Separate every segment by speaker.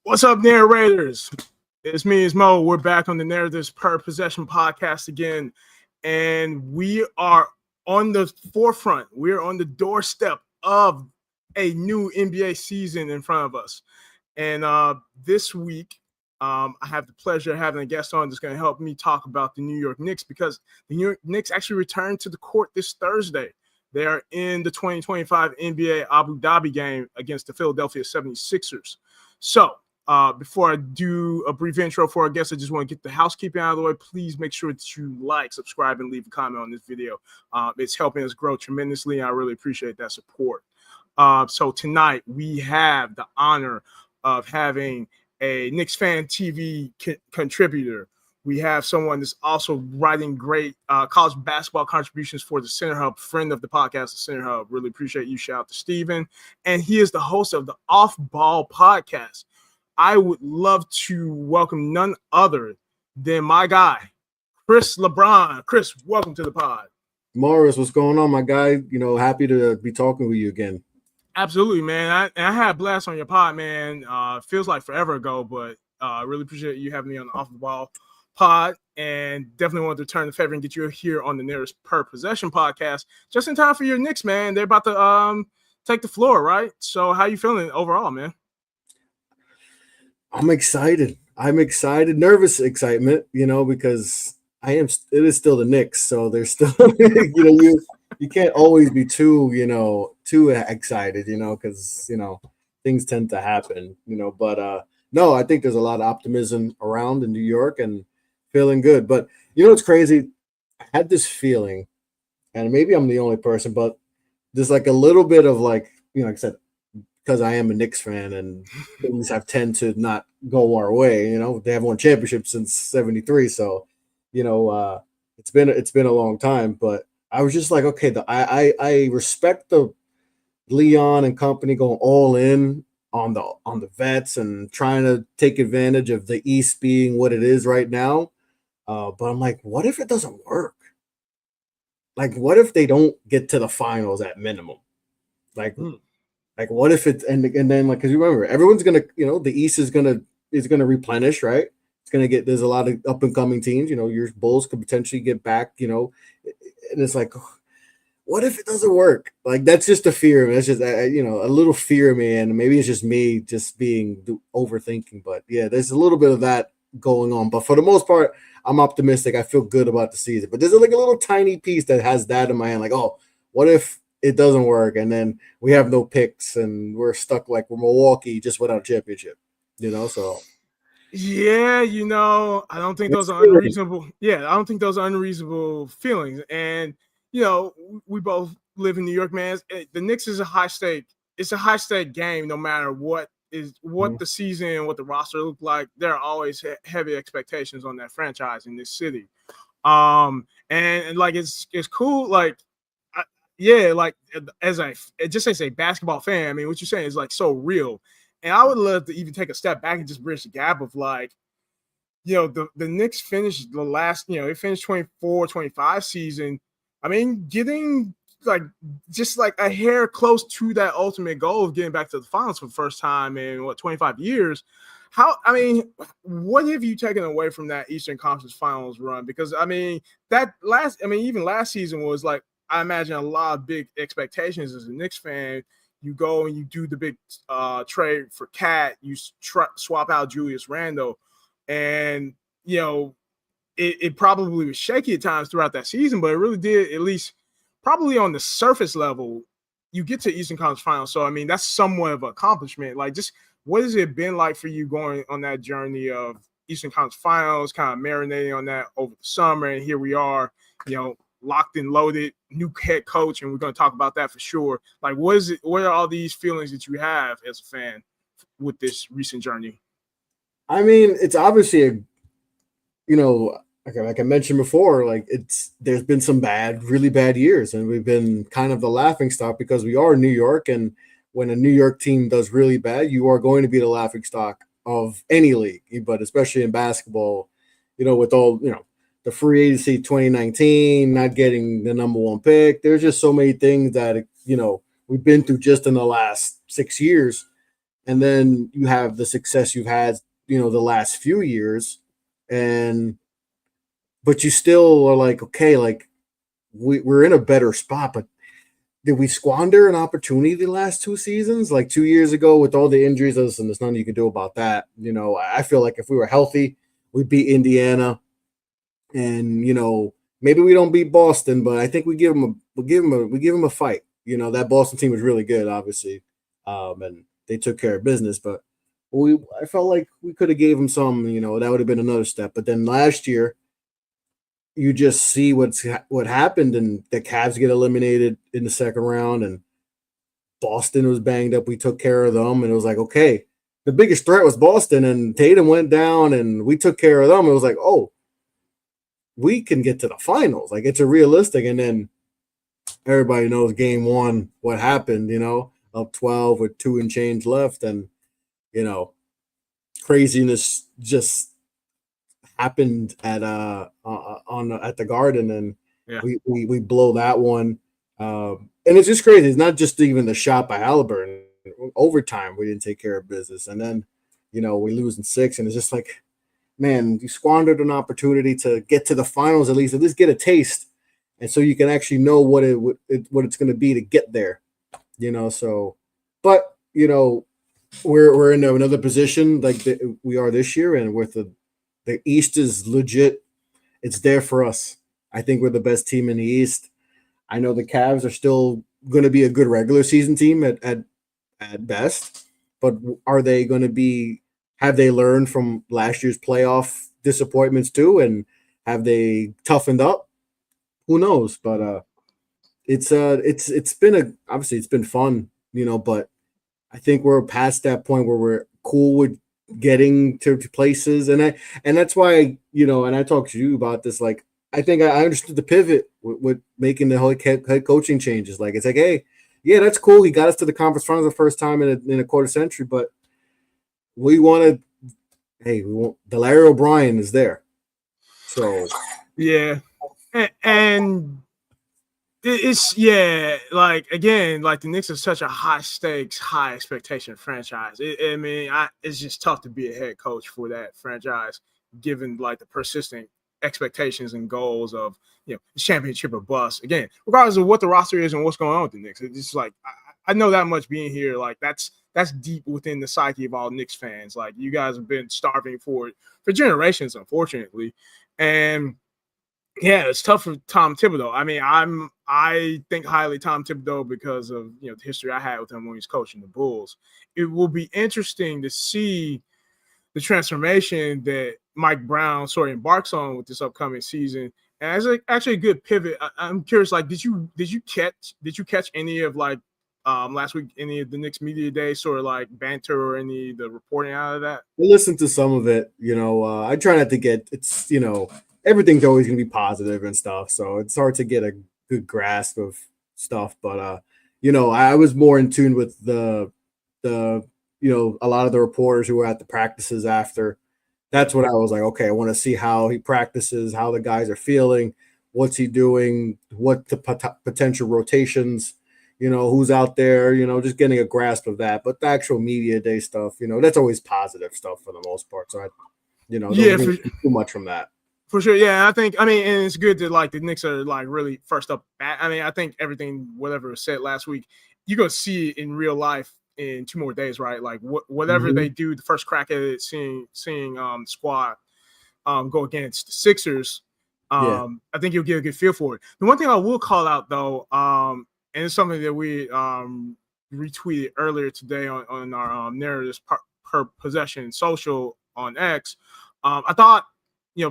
Speaker 1: What's up, narrators? It's me, it's Mo. We're back on the Narratives Per Possession podcast again, and we are on the forefront. We're on the doorstep of a new NBA season in front of us. And this week, I have the pleasure of having a guest on that's going to help me talk about the New York Knicks, because the New York Knicks actually returned to the court this Thursday. They are in the 2025 NBA Abu Dhabi Game against the Philadelphia 76ers. So, before I do a brief intro for our guests, I just want to get the housekeeping out of the way. Please make sure that you like, subscribe, and leave a comment on this video. It's helping us grow tremendously, and I really appreciate that support. So tonight, we have the honor of having a Knicks Fan TV contributor. We have someone that's also writing great college basketball contributions for the Center Hub, friend of the podcast, the Center Hub. Really appreciate you. Shout out to Steven. And he is the host of the Off Ball podcast. I would love to welcome none other than my guy, Chris Lebron. Chris, welcome to the pod.
Speaker 2: Morris, what's going on, my guy? Happy to be talking with you again.
Speaker 1: Absolutely, man. I had a blast on your pod, man. Feels like forever ago, but I really appreciate you having me on the Off the Ball pod, and definitely want to return the favor and get you here on the Nearest Per Possession podcast just in time for your Knicks, man. They're about to take the floor, right? So how you feeling overall, man?
Speaker 2: I'm excited. Nervous excitement, because it is still the Knicks, so there's still you can't always be too excited, because things tend to happen, but no, I think there's a lot of optimism around in New York and feeling good. But it's crazy. I had this feeling, and maybe I'm the only person, but there's like a little bit of like I said, because I am a Knicks fan and things have tend to not go our way. They haven't won championships since '73, so it's been a long time. But I was just like, okay, I respect the Leon and company going all in on the vets and trying to take advantage of the East being what it is right now. But I'm like, what if it doesn't work? Like, what if they don't get to the finals at minimum? Like what if it and then like, because you remember everyone's gonna the East is gonna replenish, right? It's gonna there's a lot of up and coming teams. Your Bulls could potentially get back. And it's like, what if it doesn't work? Like, that's just a fear. That's just a little fear of me, and maybe it's just me just being overthinking. But yeah, there's a little bit of that going on. But for the most part, I'm optimistic. I feel good about the season. But there's like a little tiny piece that has that in my hand. Like, oh, what if it doesn't work, and then we have no picks, and we're stuck like we're Milwaukee just without a championship, So
Speaker 1: yeah, I don't think those are unreasonable. Yeah, I don't think those are unreasonable feelings. And we both live in New York, man. The Knicks is a high stake. It's a high stake game, no matter what the season, what the roster look like. There are always heavy expectations on that franchise in this city. And like it's cool, like. Like as a basketball fan, I mean, what you're saying is like so real. And I would love to even take a step back and just bridge the gap of like, the Knicks finished the last, they finished 24-25 season. I mean, getting like just like a hair close to that ultimate goal of getting back to the finals for the first time in 25 years. What have you taken away from that Eastern Conference Finals run? Because even last season was like, I imagine a lot of big expectations as a Knicks fan. You go and you do the big trade for Cat. You swap out Julius Randle. And, it probably was shaky at times throughout that season, but it really did, at least probably on the surface level, you get to Eastern Conference Finals. So, I mean, that's somewhat of an accomplishment. Like, just what has it been like for you going on that journey of Eastern Conference Finals, kind of marinating on that over the summer? And here we are, locked and loaded, new head coach, and we're going to talk about that for sure. Like, what are all these feelings that you have as a fan with this recent journey?
Speaker 2: I mean, it's obviously like I mentioned before, like there's been some really bad years, and we've been kind of the laughing stock because we are New York, and when a New York team does really bad, you are going to be the laughing stock of any league, but especially in basketball, with all, the free agency 2019, not getting the number one pick. There's just so many things that, we've been through just in the last 6 years, and then you have the success you've had, the last few years, and but you still are like, okay, like we're in a better spot, but did we squander an opportunity the last 2 seasons? Like 2 years ago with all the injuries, listen, there's nothing you can do about that. I feel like if we were healthy, we'd beat Indiana, and maybe we don't beat Boston, but I think we give them a fight. That Boston team was really good, obviously, and they took care of business. But I felt like we could have gave them some. That would have been another step. But then last year, you just see what happened, and the Cavs get eliminated in the second round, and Boston was banged up. We took care of them, and it was like, okay, the biggest threat was Boston, and Tatum went down, and we took care of them. It was like, oh, we can get to the finals. Like, it's a realistic. And then everybody knows game one, what happened, up 12 with two and change left. And, you know, craziness just happened at the Garden, and
Speaker 1: Yeah.
Speaker 2: we blow that one. And it's just crazy. It's not just even the shot by Halliburton. Overtime, we didn't take care of business. And then, we lose in 6, and it's just like, man, you squandered an opportunity to get to the finals, at least get a taste, and so you can actually know what it's going to be to get there. So, but we're in another position like we are this year, and with the East is legit. It's there for us. I think we're the best team in the East. I know the Cavs are still going to be a good regular season team at best, but are they going to be? Have they learned from last year's playoff disappointments too, and have they toughened up? Who knows? But it's been obviously it's been fun, but I think we're past that point where we're cool with getting to places, and that's why and I talked to you about this. Like, I think I understood the pivot with making the whole head coaching changes. Like, it's like, hey, yeah, that's cool. He got us to the conference finals the first time in a quarter century, but we want to. Hey, the Larry O'Brien is there, so
Speaker 1: yeah, and it's like, again, like the Knicks are such a high stakes, high expectation franchise. It's just tough to be a head coach for that franchise, given like the persistent expectations and goals of championship or bust. Again, regardless of what the roster is and what's going on with the Knicks, it's just like I know that much being here. Like that's deep within the psyche of all Knicks fans. Like, you guys have been starving for it for generations, unfortunately, and yeah, it's tough for Tom Thibodeau. I mean, I think highly of Tom Thibodeau because of the history I had with him when he's coaching the Bulls. It will be interesting to see the transformation that Mike Brown sort of embarks on with this upcoming season. And as actually a good pivot, I'm curious. Like, did you catch any of like last week, any of the Knicks media day sort of like banter or any of the reporting out of that?
Speaker 2: I listened to some of it. I try not to get it's everything's always going to be positive and stuff, so it's hard to get a good grasp of stuff. But I was more in tune with the a lot of the reporters who were at the practices after. That's what I was like, okay, I want to see how he practices, how the guys are feeling, what's he doing, what the potential rotations, who's out there, just getting a grasp of that. But the actual media day stuff, that's always positive stuff for the most part. So don't get too much from that.
Speaker 1: For sure, yeah. And it's good that like the Knicks are like really first up. I think everything, whatever was said last week, you're gonna see it in real life in 2 more days, right? Like whatever they do, the first crack at it, seeing squad go against the Sixers. I think you'll get a good feel for it. The one thing I will call out though, and it's something that we retweeted earlier today on our narratives per possession social on X. I thought,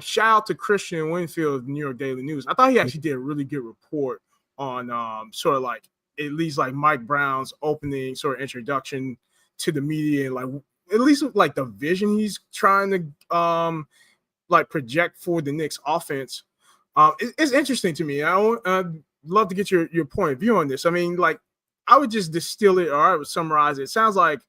Speaker 1: shout out to Christian Winfield of the New York Daily News. I thought he actually did a really good report on sort of like at least like Mike Brown's opening sort of introduction to the media, and like at least like the vision he's trying to like project for the Knicks offense. It's interesting to me. I'd love to get your point of view on this. I mean, like, I would just distill it, or I would summarize it. It sounds like,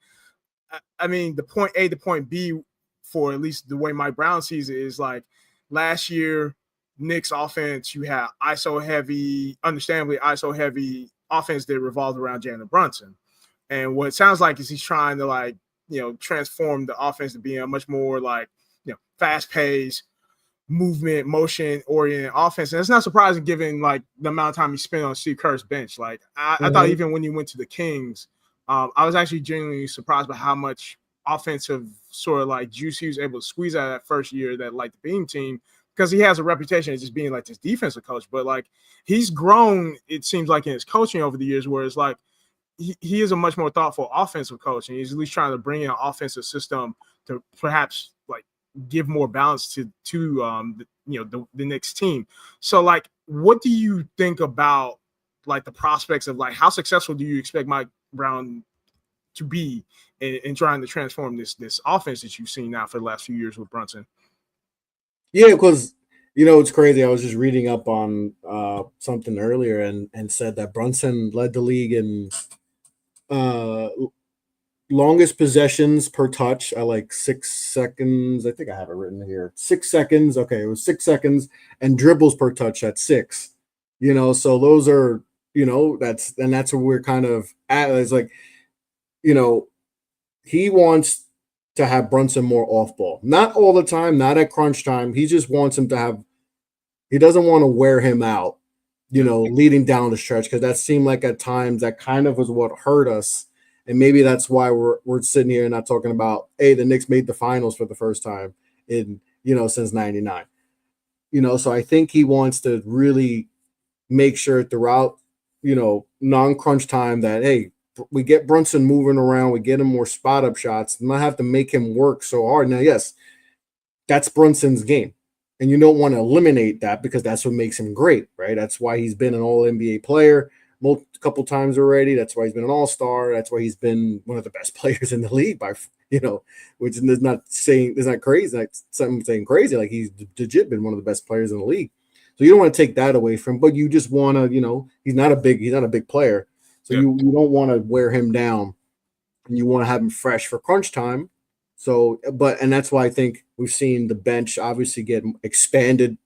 Speaker 1: the point A to point B, for at least the way Mike Brown sees it, is like last year, Knicks offense, you had understandably ISO heavy offense that revolved around Jalen Brunson. And what it sounds like is he's trying to like transform the offense to be a much more like, fast paced, movement, motion oriented offense. And it's not surprising given like the amount of time he spent on Steve Kerr's bench. Like I thought even when he went to the Kings, I was actually genuinely surprised by how much offensive sort of like juice he was able to squeeze out of that first year that like the Beam team, because he has a reputation as just being like this defensive coach. But like he's grown, it seems like, in his coaching over the years, where it's like he is a much more thoughtful offensive coach, and he's at least trying to bring in an offensive system to perhaps like give more balance to the Knicks team. So like, what do you think about like the prospects of like how successful do you expect Mike Brown to be in trying to transform this offense that you've seen now for the last few years with Brunson?
Speaker 2: Yeah, because it's crazy. I was just reading up on something earlier and said that Brunson led the league in uh, longest possessions per touch at like 6 seconds. I think I have it written here. 6 seconds. Okay, it was 6 seconds, and dribbles per touch at 6. So those are that's where we're kind of at. It's like he wants to have Brunson more off ball, not all the time, not at crunch time. He just wants him to have. He doesn't want to wear him out, leading down the stretch, because that seemed like at times that kind of was what hurt us. And maybe that's why we're sitting here and not talking about, hey, the Knicks made the finals for the first time in, since 99. So I think he wants to really make sure throughout, non-crunch time that, hey, we get Brunson moving around, we get him more spot up shots, and not have to make him work so hard. Now, yes, that's Brunson's game. And you don't want to eliminate that, because that's what makes him great, right? That's why he's been an all-NBA player a couple times already. That's why he's been an all-star. That's why he's been one of the best players in the league which is not crazy. Like something saying crazy, like he's legit been one of the best players in the league. So you don't want to take that away from him, but you just want to, he's not a big player. So you don't want to wear him down, and you want to have him fresh for crunch time. So, and that's why I think we've seen the bench obviously get expanded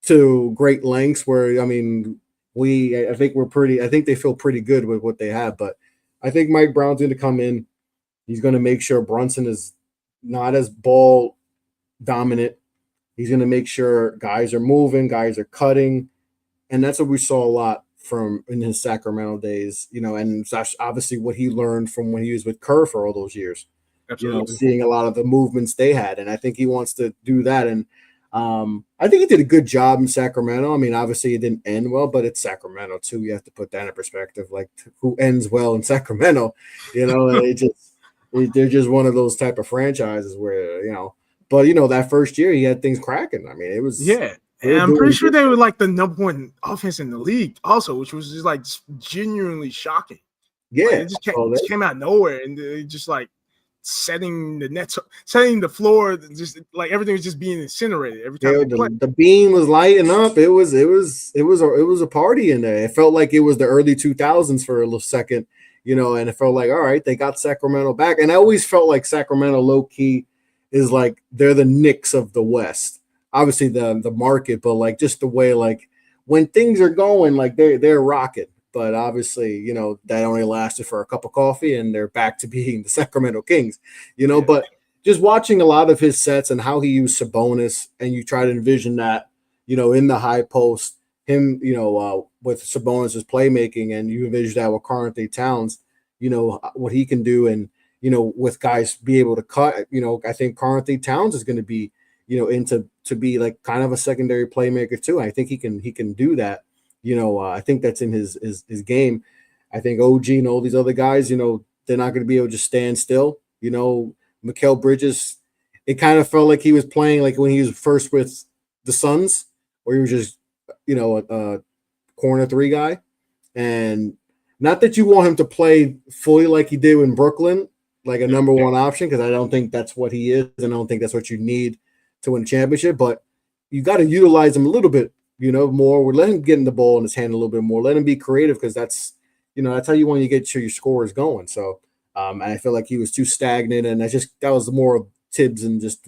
Speaker 2: to great lengths where, I think they feel pretty good with what they have, but I think Mike Brown's going to come in. He's going to make sure Brunson is not as ball dominant. He's going to make sure guys are moving, guys are cutting. And that's what we saw a lot from in his Sacramento days, and that's obviously what he learned from when he was with Kerr for all those years.
Speaker 1: Absolutely.
Speaker 2: Seeing a lot of the movements they had. And I think he wants to do that. And I think he did a good job in Sacramento. I mean, obviously it didn't end well, but it's Sacramento too. You have to put that in perspective. Like, who ends well in Sacramento? They're just one of those type of franchises where, but that first year he had things cracking. I mean, it was,
Speaker 1: yeah. And I'm pretty sure they were like the number one offense in the league also, which was just like genuinely shocking.
Speaker 2: Yeah.
Speaker 1: Like, it just came out of nowhere, and they just like setting the floor, just like everything was just being incinerated every time
Speaker 2: the beam was lighting up. It was a party in there. It felt like it was the early 2000s for a little second, and it felt like, all right, they got Sacramento back. And I always felt like Sacramento low key is like they're the Knicks of the West. Obviously the market, but like just the way, like when things are going, like they're rocking. But obviously, that only lasted for a cup of coffee, and they're back to being the Sacramento Kings, But just watching a lot of his sets and how he used Sabonis, and you try to envision that, in the high post, him, with Sabonis' playmaking, and you envision that with Karl-Anthony Towns, what he can do, and, with guys be able to cut, I think Karl-Anthony Towns is going to be, to be like kind of a secondary playmaker too. I think he can do that. I think that's in his game. I think OG and all these other guys, they're not going to be able to just stand still. Mikal Bridges, it kind of felt like he was playing like when he was first with the Suns, where he was just, a corner 3 guy. And not that you want him to play fully like he did in Brooklyn, like a number one option, because I don't think that's what he is, and I don't think that's what you need to win a championship. But you got to utilize him a little bit, more. We're letting him get in the ball in his hand a little bit more. Let him be creative, because that's, that's how you want to get your scores going. So, and I feel like he was too stagnant, and that was more of Tibbs and just,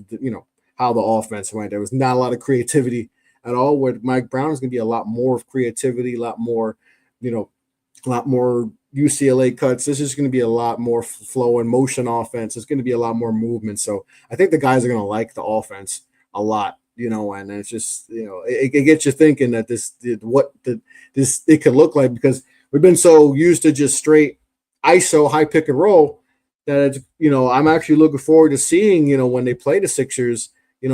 Speaker 2: how the offense went. There was not a lot of creativity at all. With Mike Brown is going to be a lot more of creativity, a lot more, UCLA cuts. This is going to be a lot more flow and motion offense. It's going to be a lot more movement. So I think the guys are going to like the offense a lot, and it's just, it gets you thinking that this it could look like, because we've been so used to just straight ISO high pick and roll that it's, I'm actually looking forward to seeing, when they play the Sixers,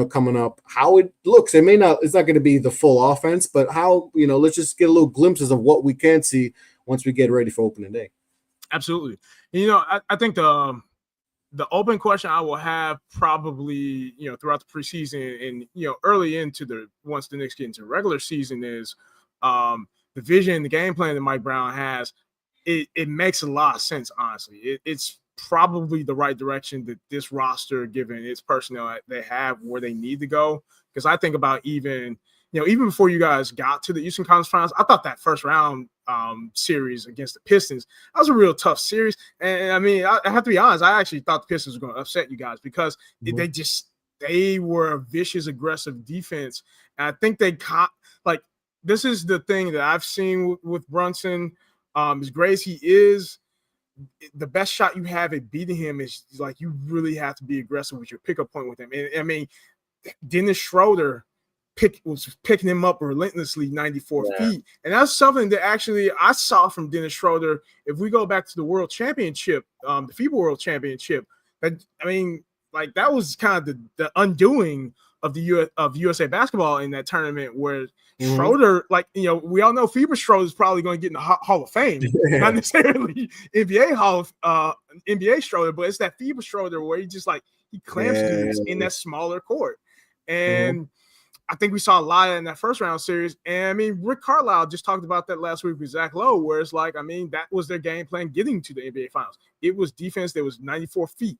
Speaker 2: coming up, how it looks. It's not going to be the full offense, but how, let's just get a little glimpses of what we can see once we get ready for opening day.
Speaker 1: Absolutely. I think the open question I will have probably, throughout the preseason and, early into once the Knicks get into the regular season is the vision, the game plan that Mike Brown has. It makes a lot of sense, honestly. It's probably the right direction that this roster, given its personnel they have, where they need to go. Because I think about even before you guys got to the Eastern Conference Finals, I thought that first round series against the Pistons, that was a real tough series. And I mean, I have to be honest, I actually thought the Pistons were going to upset you guys because they were a vicious, aggressive defense. And I think this is the thing that I've seen with Brunson. As great as he is, the best shot you have at beating him is like you really have to be aggressive with your pickup point with him. And I mean, Dennis Schroeder was picking him up relentlessly 94 feet. And that's something that actually I saw from Dennis Schroeder. If we go back to the World Championship, the FIBA World Championship, that was kind of the undoing of USA basketball in that tournament, where Schroeder, we all know FIBA Schroeder is probably going to get in the Hall of Fame, not necessarily NBA Schroeder, but it's that FIBA Schroeder where he just he clamps dudes in that smaller court. And I think we saw a lot in that first round series. And I mean, Rick Carlisle just talked about that last week with Zach Lowe, where it's that was their game plan getting to the NBA Finals. It was defense that was 94 feet.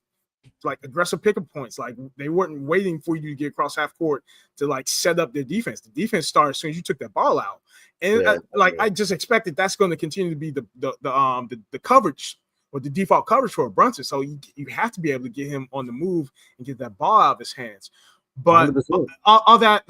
Speaker 1: Aggressive pickup points. They weren't waiting for you to get across half court to set up their defense. The defense started as soon as you took that ball out. And I just expected that's going to continue to be the coverage or the default coverage for Brunson. So you have to be able to get him on the move and get that ball out of his hands. But all that,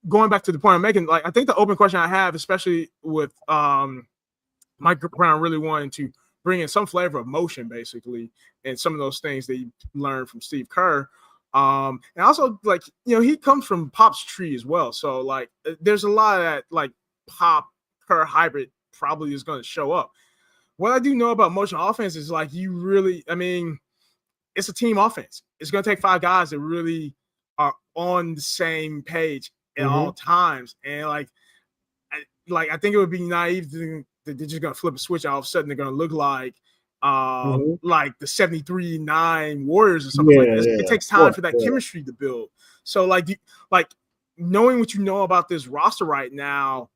Speaker 1: going back to the point I'm making, I think the open question I have, especially with Mike Brown really wanting to bring in some flavor of motion, basically, and some of those things that you learned from Steve Kerr. And also, he comes from Pop's tree as well. So, there's a lot of that, Pop Kerr hybrid probably is going to show up. What I do know about motion offense is, it's a team offense. It's going to take 5 guys that really are on the same page at all times. And, I think it would be naive to that they're just going to flip a switch. All of a sudden, they're going to look like the 73-9 Warriors or something like this. It takes time for that chemistry to build. So, knowing what you know about this roster right now,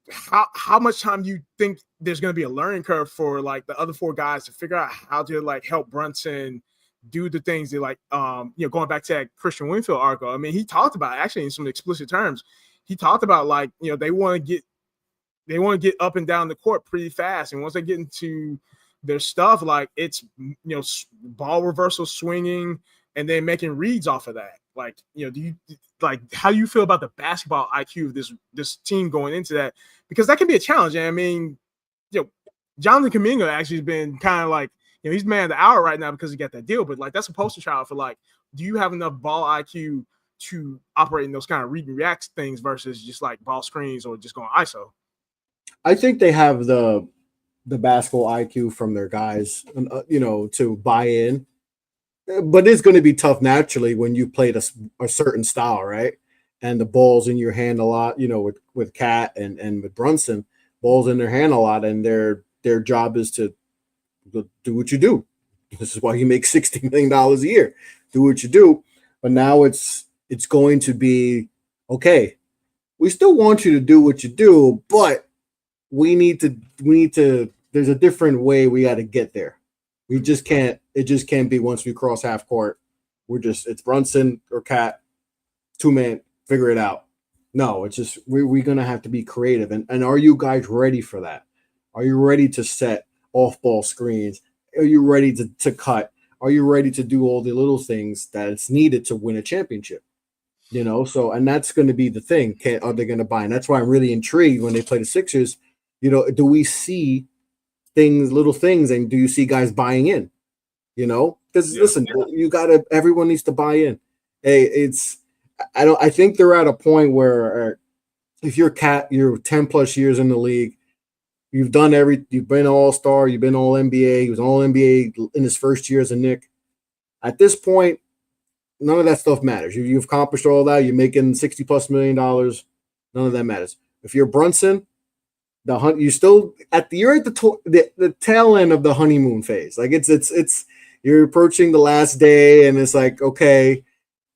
Speaker 1: how much time do you think there's going to be a learning curve for the other 4 guys to figure out how to help Brunson do the things they going back to that Christian Winfield article? I mean, he talked about actually in some explicit terms. He talked about they want to get up and down the court pretty fast, and once they get into their stuff, it's ball reversal swinging and then making reads off of that. How do you feel about the basketball IQ of this team going into that? Because that can be a challenge. And I mean, Jonathan Kuminga actually has been kind of he's man of the hour right now because he got that deal. But that's a poster child for do you have enough ball IQ to operate in those kind of read and react things versus just ball screens or just going ISO?
Speaker 2: I think they have the basketball IQ from their guys, to buy in. But it's going to be tough naturally when you played a certain style, right? And the ball's in your hand a lot, with Cat and with Brunson, ball's in their hand a lot, and their job is to do what you do. This is why you make $60 million a year. Do what you do. But now it's going to be, okay, we still want you to do what you do, but we need to, there's a different way we got to get there. It just can't be once we cross half court. It's Brunson or Cat, 2-man, figure it out. No, it's just, we're going to have to be creative. And are you guys ready for that? Are you ready to set off-ball screens? Are you ready to cut? Are you ready to do all the little things that it's needed to win a championship? So, and that's going to be the thing. Are they going to buy? And that's why I'm really intrigued when they play the Sixers. Do we see little things, and do you see guys buying in? Because listen, everyone needs to buy in. Hey, I think they're at a point where if you're 10 plus years in the league, you've been all-star, you've been all NBA, he was all NBA in his first year as a Knick. At this point, none of that stuff matters. You've accomplished all that. You're making $60 plus million. None of that matters. If you're Brunson, you're at the tail end of the honeymoon phase. Like it's you're approaching the last day, and it's like, okay,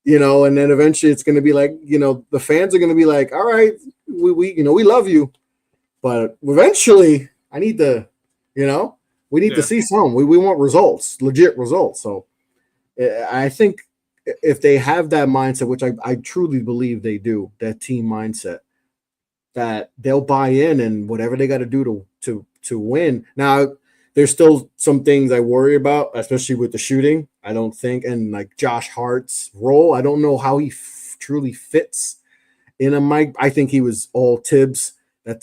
Speaker 2: and then eventually it's going to be like, the fans are going to be like, all right, we love you, but eventually I need to, we need to see some. We want results, legit results. So I think if they have that mindset, which I truly believe they do, that team mindset, that they'll buy in and whatever they got to do to win. Now, there's still some things I worry about, especially with the shooting. I don't think, and like Josh Hart's role, I don't know how he truly fits in a Mike. I think he was all Tibbs.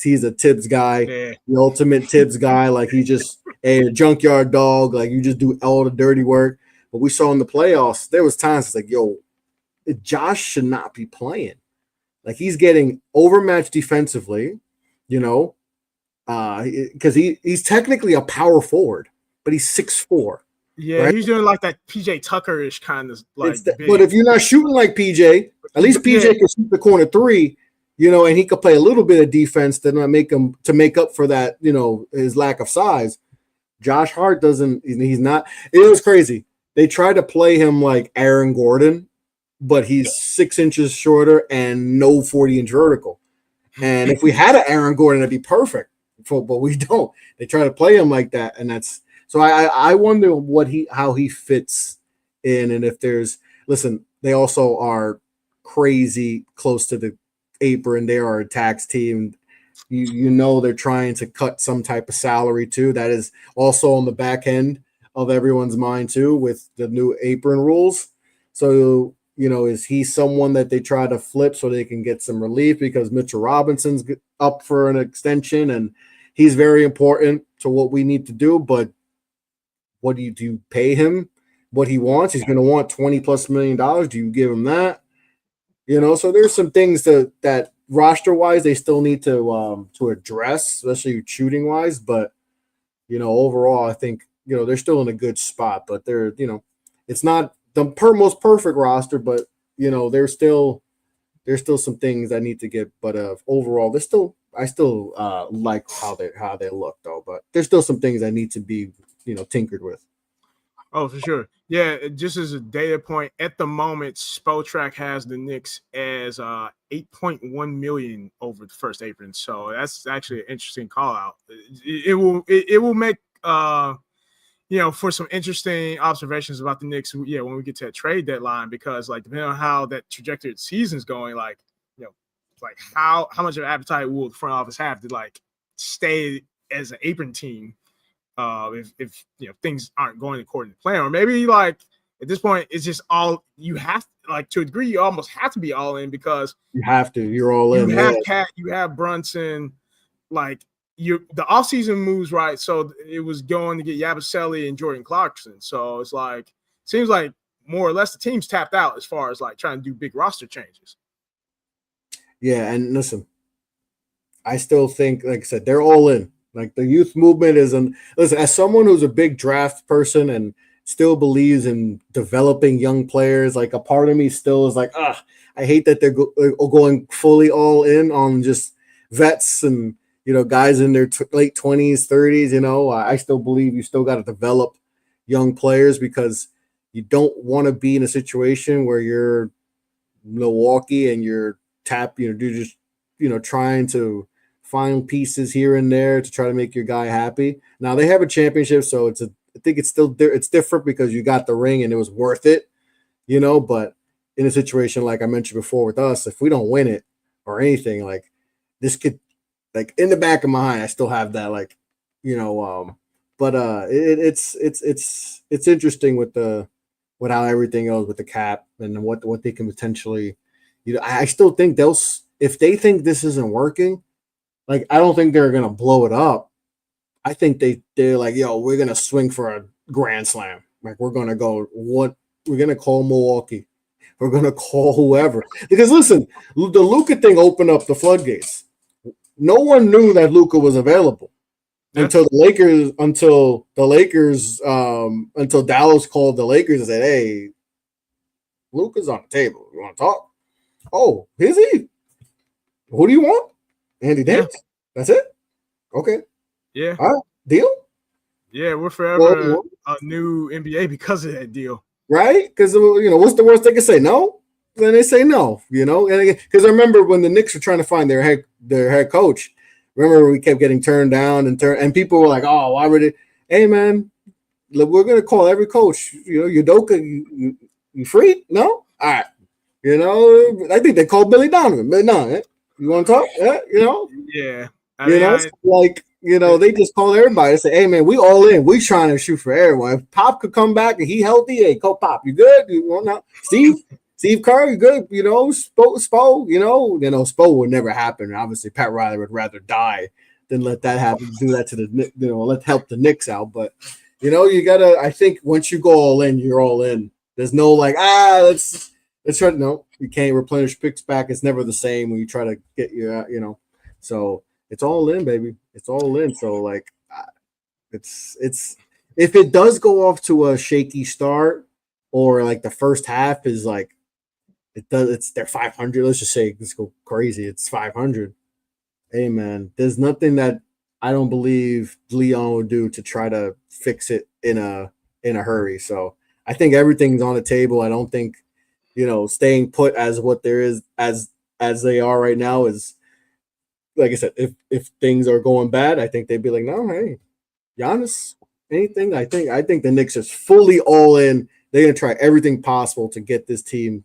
Speaker 2: He's a Tibbs guy, the ultimate Tibbs guy. Like he just a junkyard dog. Like you just do all the dirty work. But we saw in the playoffs, there was times it's like, yo, Josh should not be playing. Like he's getting overmatched defensively, because he's technically a power forward, but he's 6'4".
Speaker 1: Yeah, right? He's doing like that PJ Tucker-ish kind of like.
Speaker 2: But if you're not shooting like PJ, at least PJ can shoot the corner three, and he could play a little bit of defense to not make him to make up for that, his lack of size. Josh Hart doesn't. He's not. It was crazy. They tried to play him like Aaron Gordon, but he's 6 inches shorter and no 40-inch vertical. And if we had an Aaron Gordon, it'd be perfect. But we don't. They try to play him like that, and that's so. I wonder how he fits in, and if listen, they also are crazy close to the apron. They are a tax team. They're trying to cut some type of salary too. That is also on the back end of everyone's mind too with the new apron rules. So is he someone that they try to flip so they can get some relief because Mitchell Robinson's up for an extension and he's very important to what we need to do. But what do you pay him what he wants? He's going to want $20+ million. Do you give him that? So there's some things that roster wise they still need to address, especially shooting wise. But overall, I think they're still in a good spot. But they're it's not the most perfect roster, but there's still some things I need to get. But overall, I still like how they look though. But there's still some things I need to be tinkered with.
Speaker 1: Oh, for sure. Yeah, just as a data point, at the moment, Spotrac has the Knicks as 8.1 million over the first apron. So that's actually an interesting call out. It will make for some interesting observations about the Knicks. Yeah, when we get to that trade deadline, because like depending on how that trajectory of the season's going, like like how much of an appetite will the front office have to like stay as an apron team. If things aren't going according to plan, or maybe like at this point it's just all you have like to a degree you almost have to be all in because
Speaker 2: you're all in.
Speaker 1: You have Cat, you have Brunson, like the offseason moves right. So it was going to get Yabusele and Jordan Clarkson. So it's like seems like more or less the team's tapped out as far as like trying to do big roster changes.
Speaker 2: Yeah, and listen, I still think, like I said, they're all in. Like the youth movement listen, as someone who's a big draft person and still believes in developing young players, like a part of me still is like, I hate that they're going fully all in on just vets and, guys in their late 20s, 30s, I still believe you still got to develop young players because you don't want to be in a situation where you're Milwaukee and you're just, trying to find pieces here and there to try to make your guy happy. Now they have a championship, so I think it's still it's different because you got the ring and it was worth it, but in a situation like I mentioned before with us, if we don't win it or anything, like this could, like in the back of my mind, I still have that, like, but it's interesting with how everything goes with the cap and what they can potentially, I still think if they think this isn't working, like, I don't think they're going to blow it up. I think they're like, yo, we're gonna swing for a grand slam. Like we're gonna go what we're gonna call Milwaukee. We're gonna call whoever. Because listen, the Luka thing opened up the floodgates. No one knew that Luka was available
Speaker 1: Yeah,
Speaker 2: until Dallas called the Lakers and said, hey, Luka's on the table. You want to talk? Oh, is he? Who do you want? Andy
Speaker 1: yeah,
Speaker 2: Davis. That's it? Okay.
Speaker 1: yeah,
Speaker 2: All right. Deal?
Speaker 1: yeah. We're forever
Speaker 2: Well,
Speaker 1: a new NBA because of that deal.
Speaker 2: right? Because what's the worst they can say? No. Then they say no. And because I remember when the Knicks were trying to find their head coach. Remember we kept getting turned down and people were like, "Oh, why would it?" Hey, man, we're gonna call every coach. Udoka, you free? No. All right. I think they called Billy Donovan. But no, you want to talk? Yeah.
Speaker 1: Yeah, I mean,
Speaker 2: They just call everybody and say, "Hey, man, we all in. We trying to shoot for everyone. If Pop could come back and he healthy, hey, call Pop. You good? You want now? Steve Kerr, you good? Spo. Spo would never happen. Obviously, Pat Riley would rather die than let that happen. Do that to let's help the Knicks out. But you gotta. I think once you go all in, you're all in. There's no like let's try. No, you can't replenish picks back. It's never the same when you try to get your. So it's all in, baby. It's all in. So like, it's if it does go off to a shaky start or like the first half is like it does. It's they're 500. Let's just say let's go crazy. It's 500. Hey man, there's nothing that I don't believe Leon would do to try to fix it in a hurry. So I think everything's on the table. I don't think staying put as what there is as they are right now is like I said. If things are going bad, I think they'd be like, no, hey, Giannis, anything. I think the Knicks is fully all in. They're gonna try everything possible to get this team,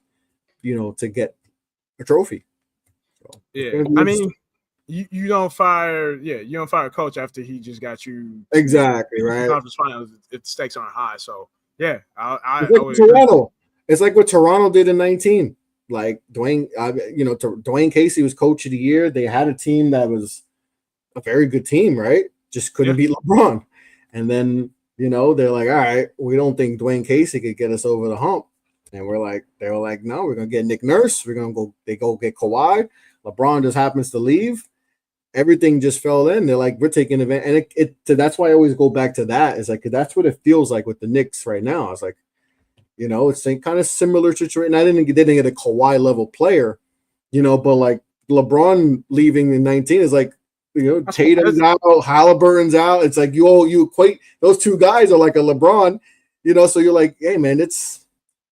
Speaker 2: to get a trophy. So it's
Speaker 1: yeah.
Speaker 2: gonna be
Speaker 1: I
Speaker 2: interesting.
Speaker 1: mean, you don't fire a coach after he just got you to
Speaker 2: Exactly
Speaker 1: the
Speaker 2: right.
Speaker 1: conference finals. If the stakes aren't high, so yeah,
Speaker 2: It's
Speaker 1: I
Speaker 2: like
Speaker 1: would agree.
Speaker 2: Toronto. It's like what Toronto did in 19. Like Dwayne Casey was coach of the year. They had a team that was a very good team, right? Just couldn't
Speaker 1: Yeah,
Speaker 2: beat LeBron. And then, they're like, all right, we don't think Dwayne Casey could get us over the hump. And they were like, no, we're gonna get Nick Nurse. They go get Kawhi. LeBron just happens to leave. Everything just fell in. They're like, we're taking advantage. And so that's why I always go back to that. Is like that's what it feels like with the Knicks right now. I was like, it's a kind of similar situation. They didn't get a Kawhi level player, but like LeBron leaving in 19 is like, Tatum's out, Halliburton's out. It's like you equate those two guys are like a LeBron, so you're like, hey man,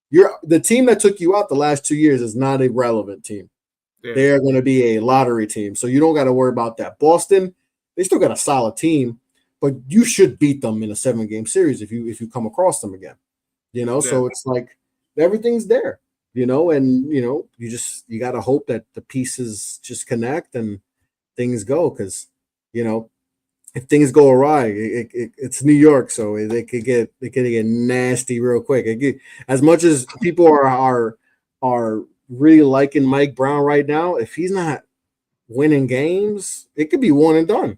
Speaker 2: you're the team that took you out the last 2 years is not a relevant team.
Speaker 1: yeah,
Speaker 2: They are going to be a lottery team. So you don't got to worry about that. Boston, they still got a solid team, but you should beat them in a 7-game series if you come across them again.
Speaker 1: yeah,
Speaker 2: So it's like everything's there, and you got to hope that the pieces just connect and things go because if things go awry, it's New York, so they could get nasty real quick. As much as people are really liking Mike Brown right now, if he's not winning games, it could be one and done.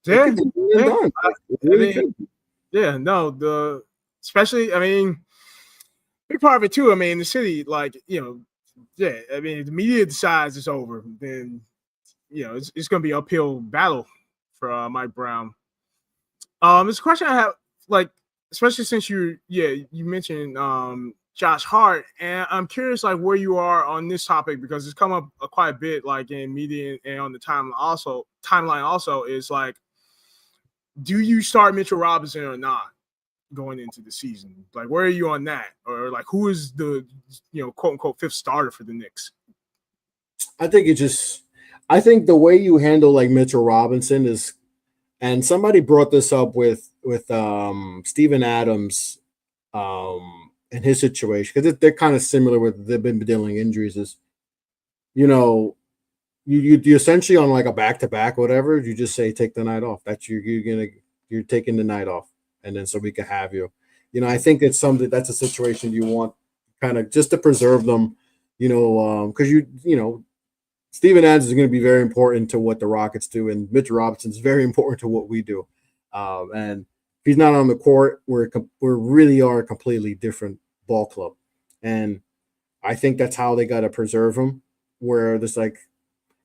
Speaker 2: It
Speaker 1: yeah,
Speaker 2: could be one and
Speaker 1: yeah.
Speaker 2: done. It
Speaker 1: I
Speaker 2: really
Speaker 1: mean,
Speaker 2: could.
Speaker 1: yeah, no, especially, I mean, big part of it too. I mean, the city, like, yeah, I mean, if the media decides it's over, then it's going to be an uphill battle for Mike Brown. This question I have, like, especially since you mentioned Josh Hart, and I'm curious, like, where you are on this topic because it's come up quite a bit, like in media and on the timeline also is like, do you start Mitchell Robinson or not going into the season? Like, where are you on that, or like, who is the quote unquote fifth starter for the Knicks?
Speaker 2: I think I think the way you handle like Mitchell Robinson is, and somebody brought this up with Steven Adams, and his situation because they're kind of similar with they've been dealing injuries. Is you know you essentially on like a back to back whatever. You just say take the night off. That's you're taking the night off, and then so we can have you. I think it's something that's a situation you want kind of just to preserve them. Because Steven Adams is going to be very important to what the Rockets do, and Mitch Robinson's very important to what we do. And if he's not on the court, we really are a completely different ball club. And I think that's how they got to preserve him, where there's like,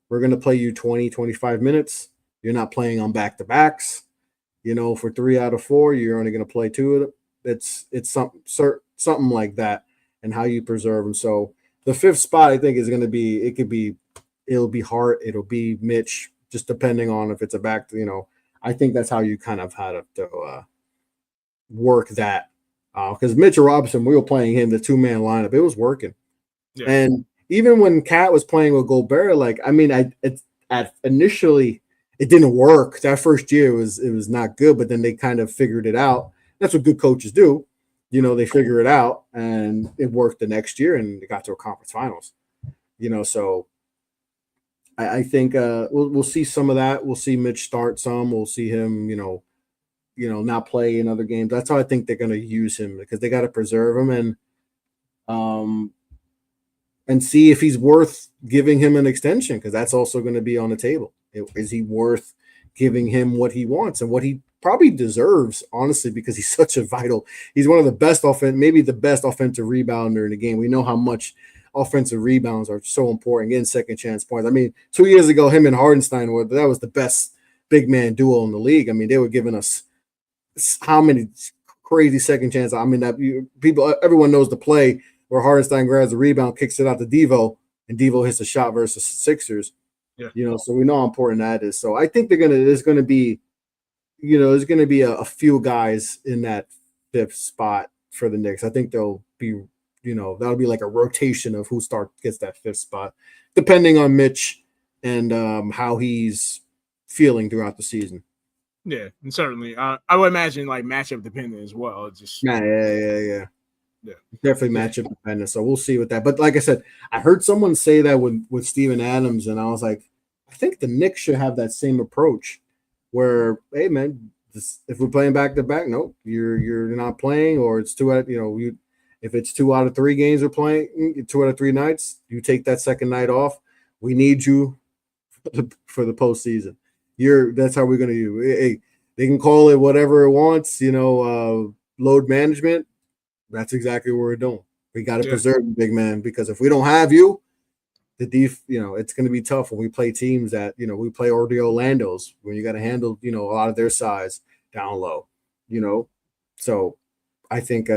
Speaker 2: we're going to play you 20, 25 minutes. You're not playing on back-to-backs. For 3 out of 4, you're only going to play 2 of them. It's something like that, and how you preserve them. So the 5th spot, I think, is going to be, it'll be Hart, it'll be Mitch, just depending on if it's a back. I think that's how you kind of had to work that, because Mitchell Robinson, we were playing him the 2-man lineup, it was working, and even when Cat was playing with Gobert, initially it didn't work. That first year it was not good, but then they kind of figured it out. That's what good coaches do. They figure it out, and it worked the next year, and they got to a conference finals. So I think we'll see some of that. We'll see Mitch start some. We'll see him, not play in other games. That's how I think they're going to use him, because they got to preserve him and see if he's worth giving him an extension, because that's also going to be on the table. Is he worth giving him what he wants and what he probably deserves, honestly, because he's such a he's one of the best maybe the best offensive rebounder in the game. We know how much offensive rebounds are so important, getting second chance points. 2 years ago, him and Hardenstein that was the best big man duo in the league. They were giving us how many crazy second chances. Everyone knows the play where Hardenstein grabs the rebound, kicks it out to Devo, and Devo hits a shot versus Sixers.
Speaker 1: Yeah.
Speaker 2: So we know how important that is. So I think there's going to be a few guys in that 5th spot for the Knicks. I think they'll be, that'll be like a rotation of who gets that 5th spot, depending on Mitch and how he's feeling throughout the season.
Speaker 1: Yeah, and certainly, I would imagine like matchup dependent as well.
Speaker 2: Yeah. Definitely matchup dependent. So we'll see with that. But like I said, I heard someone say that with Steven Adams, and I was like, I think the Knicks should have that same approach, where, hey man, if we're playing back to back, nope, you're not playing, or it's if it's 2 out of 3 games we're playing, 2 out of 3 nights, you take that second night off. We need you for the postseason. That's how we're going to do. Hey, they can call it whatever it wants, load management. That's exactly what we're doing. We got to preserve the big man, because if we don't have you, it's going to be tough when we play teams that, we play the Orlandos, when you got to handle, a lot of their size down low, So I think,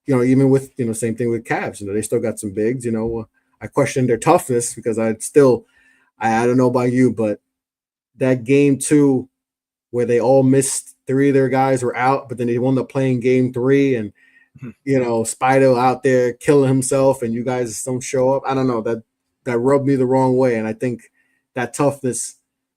Speaker 2: even with, same thing with Cavs, they still got some bigs, I question their toughness, because I don't know about you, but that game 2 where they all missed, 3 of their guys were out, but then they wound up playing game 3, and Spido out there killing himself, and you guys don't show up. I don't know, that rubbed me the wrong way. And I think that toughness,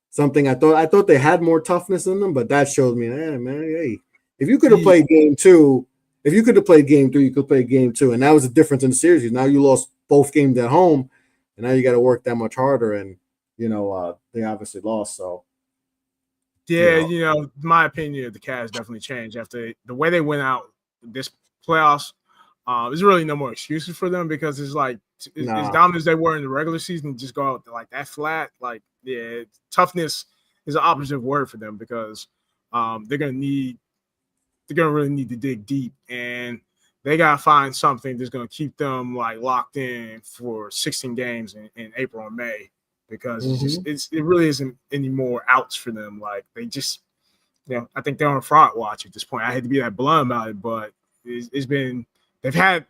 Speaker 2: something I thought they had more toughness in them, but that showed me, hey, if you could have played game 2, if you could have played game 3, you could play game 2, and that was the difference in the series. Now you lost both games at home, and now you got to work that much harder, and they obviously lost. So
Speaker 1: my opinion of the Cavs definitely changed after the way they went out this playoffs. There's really no more excuses for them, because it's like as dominant as they were in the regular season, just go out like that flat. Like, toughness is an opposite word for them, because they're gonna really need to dig deep, and they gotta find something that's gonna keep them like locked in for 16 games in April and May, because it really isn't any more outs for them. Like, they just, I think they're on front watch at this point. I hate to be that blunt about it, but they've had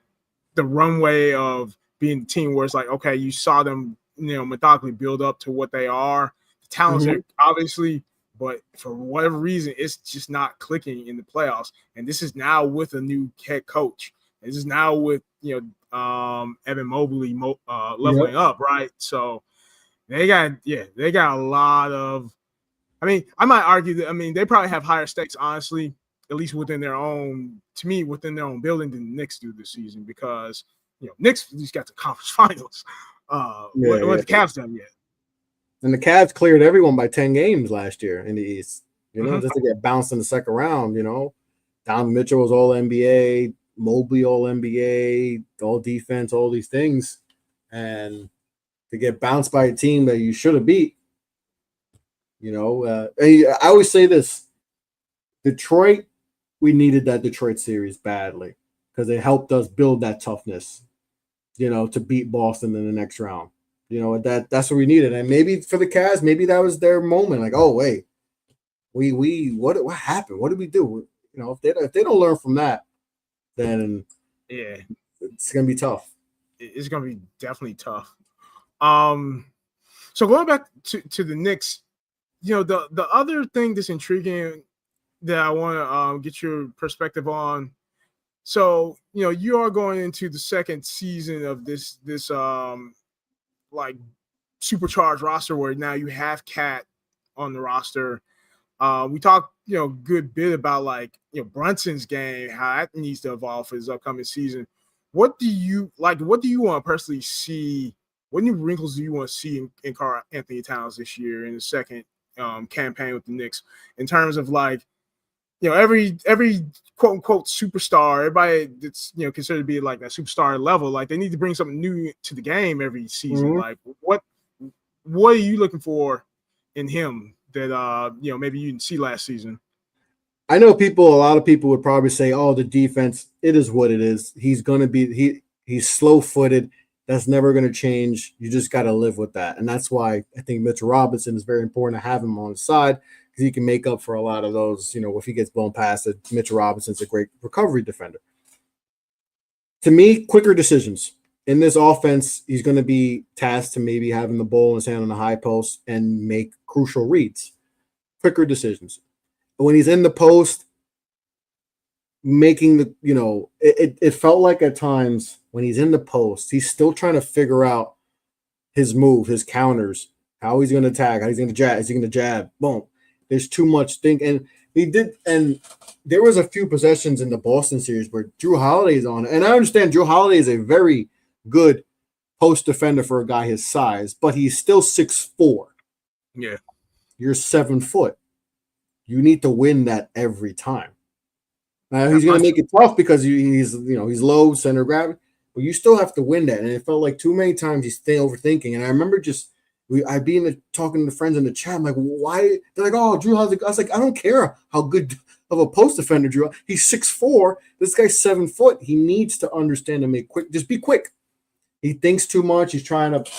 Speaker 1: the runway of being the team where it's like, okay, you saw them, methodically build up to what they are. The talent's there, obviously, but for whatever reason, it's just not clicking in the playoffs. And this is now with a new head coach. This is now with, Evan Mobley leveling up, right? So they got a lot of, I might argue that, they probably have higher stakes, honestly, at least within their own building than the Knicks do this season, because, Knicks at least got the conference finals. What the Cavs done yet.
Speaker 2: And the Cavs cleared everyone by 10 games last year in the East, just to get bounced in the second round, Donovan Mitchell was all NBA, Mobley all NBA, all defense, all these things. And to get bounced by a team that you should have beat, I always say this. Detroit, we needed that Detroit series badly because it helped us build that toughness, to beat Boston in the next round. That's what we needed. And maybe for the Cavs, maybe that was their moment. Like, oh wait, we what happened? What did we do? If they don't learn from that, then
Speaker 1: Yeah,
Speaker 2: it's gonna be tough.
Speaker 1: it's gonna be definitely tough. So going back to the Knicks, the other thing that's intriguing that I want to get your perspective on. So you are going into the second season of this like supercharged roster where now you have Cat on the roster. We talked good bit about Brunson's game, how that needs to evolve for his upcoming season. What do you like? What do you want to personally see? What new wrinkles do you want to see in Karl Anthony Towns this year in the second campaign with the Knicks in terms of every quote unquote superstar, everybody that's considered to be like a superstar level, like they need to bring something new to the game every season.
Speaker 2: Mm-hmm.
Speaker 1: Like what are you looking for in him that maybe you didn't see last season?
Speaker 2: I know a lot of people would probably say, "Oh, the defense, it is what it is. He's gonna be he's slow footed. That's never gonna change. You just gotta live with that." And that's why I think Mitchell Robinson is very important to have him on the side because he can make up for a lot of those. If he gets blown past it, Mitchell Robinson's a great recovery defender. To me, quicker decisions. In this offense, he's going to be tasked to maybe having the ball in his hand on the high post and make crucial reads. Quicker decisions. But when he's in the post, making it felt like at times when he's in the post, he's still trying to figure out his move, his counters, how he's going to attack, how he's going to jab, is he going to jab? Boom. There's too much thinking. And there was a few possessions in the Boston series where Jrue Holiday is on, and I understand Jrue Holiday is a very good post defender for a guy his size, but he's still 6'4".
Speaker 1: Yeah.
Speaker 2: You're 7 foot. You need to win that every time. Now he's going to make it tough because he's low center of gravity, but you still have to win that. And it felt like too many times he's overthinking. And I remember I'd be talking to friends in the chat. I'm like, why? They're like, oh, Jrue Holiday. I was like, I don't care how good of a post defender Jrue. He's 6'4". This guy's 7 foot. He needs to understand and make quick. Just be quick. He thinks too much. He's trying to,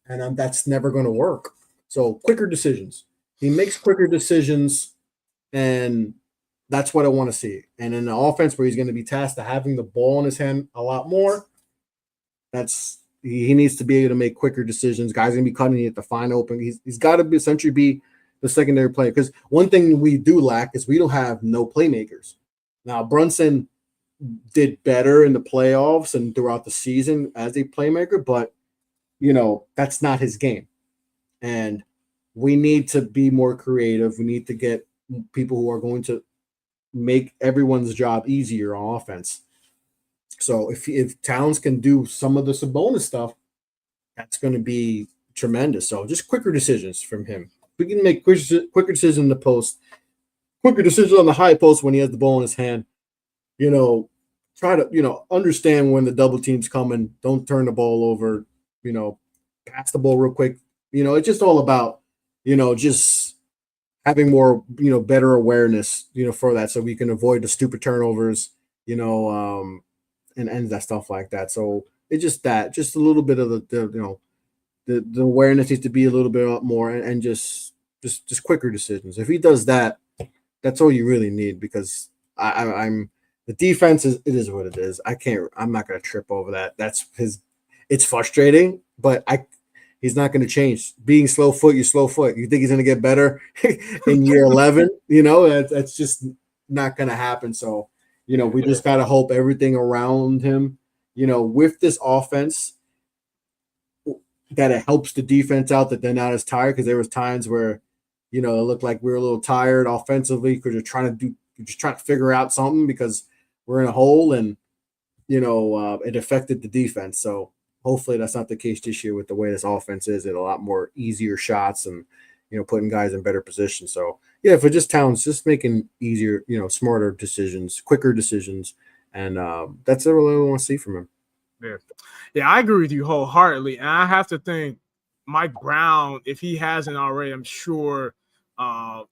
Speaker 2: and that's never going to work. So quicker decisions. He makes quicker decisions, and that's what I want to see. And in the offense where he's going to be tasked to having the ball in his hand a lot more, he needs to be able to make quicker decisions. Guys going to be cutting at the fine open. He's got to essentially be the secondary player because one thing we do lack is we don't have no playmakers. Now Brunson did better in the playoffs and throughout the season as a playmaker, but that's not his game. And we need to be more creative. We need to get people who are going to make everyone's job easier on offense. So if Towns can do some of the Sabonis stuff, that's going to be tremendous. So just quicker decisions from him. We can make quicker decisions in the post, quicker decisions on the high post when he has the ball in his hand. Try to, understand when the double team's coming. Don't turn the ball over. Pass the ball real quick. It's just all about, just having more, better awareness, for that so we can avoid the stupid turnovers, and that stuff like that. So it's just a little bit of the awareness needs to be a little bit more and just quicker decisions. If he does that, that's all you really need because I'm the defense it is what it is. I'm not going to trip over that. It's frustrating, but he's not going to change. Being slow foot, you're slow foot. You think he's going to get better in year 11? That's just not going to happen. So, we just got to hope everything around him, with this offense, that it helps the defense out, that they're not as tired because there was times where, it looked like we were a little tired offensively because you're just trying to figure out something because we're in a hole and, it affected the defense. So hopefully that's not the case this year with the way this offense is. It a lot more easier shots and, putting guys in better position. So yeah, for just Towns, just making easier, smarter decisions, quicker decisions. And that's what I really want to see from him.
Speaker 1: Yeah, I agree with you wholeheartedly. And I have to think Mike Brown, if he hasn't already, I'm sure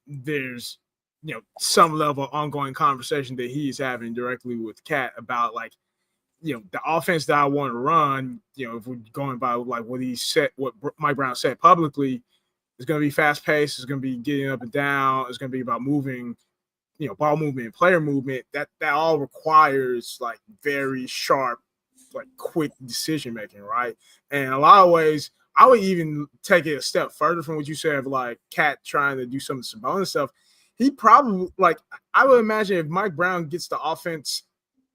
Speaker 1: there's some level of ongoing conversation that he's having directly with Cat about like, the offense that I want to run, if we're going by like what he said, what Mike Brown said publicly, it's going to be fast paced. It's going to be getting up and down. It's going to be about moving, ball movement, player movement. That all requires like very sharp, like quick decision making, right? And in a lot of ways, I would even take it a step further from what you said of like Cat trying to do some of the Sabonis stuff. He probably like I would imagine if Mike Brown gets the offense,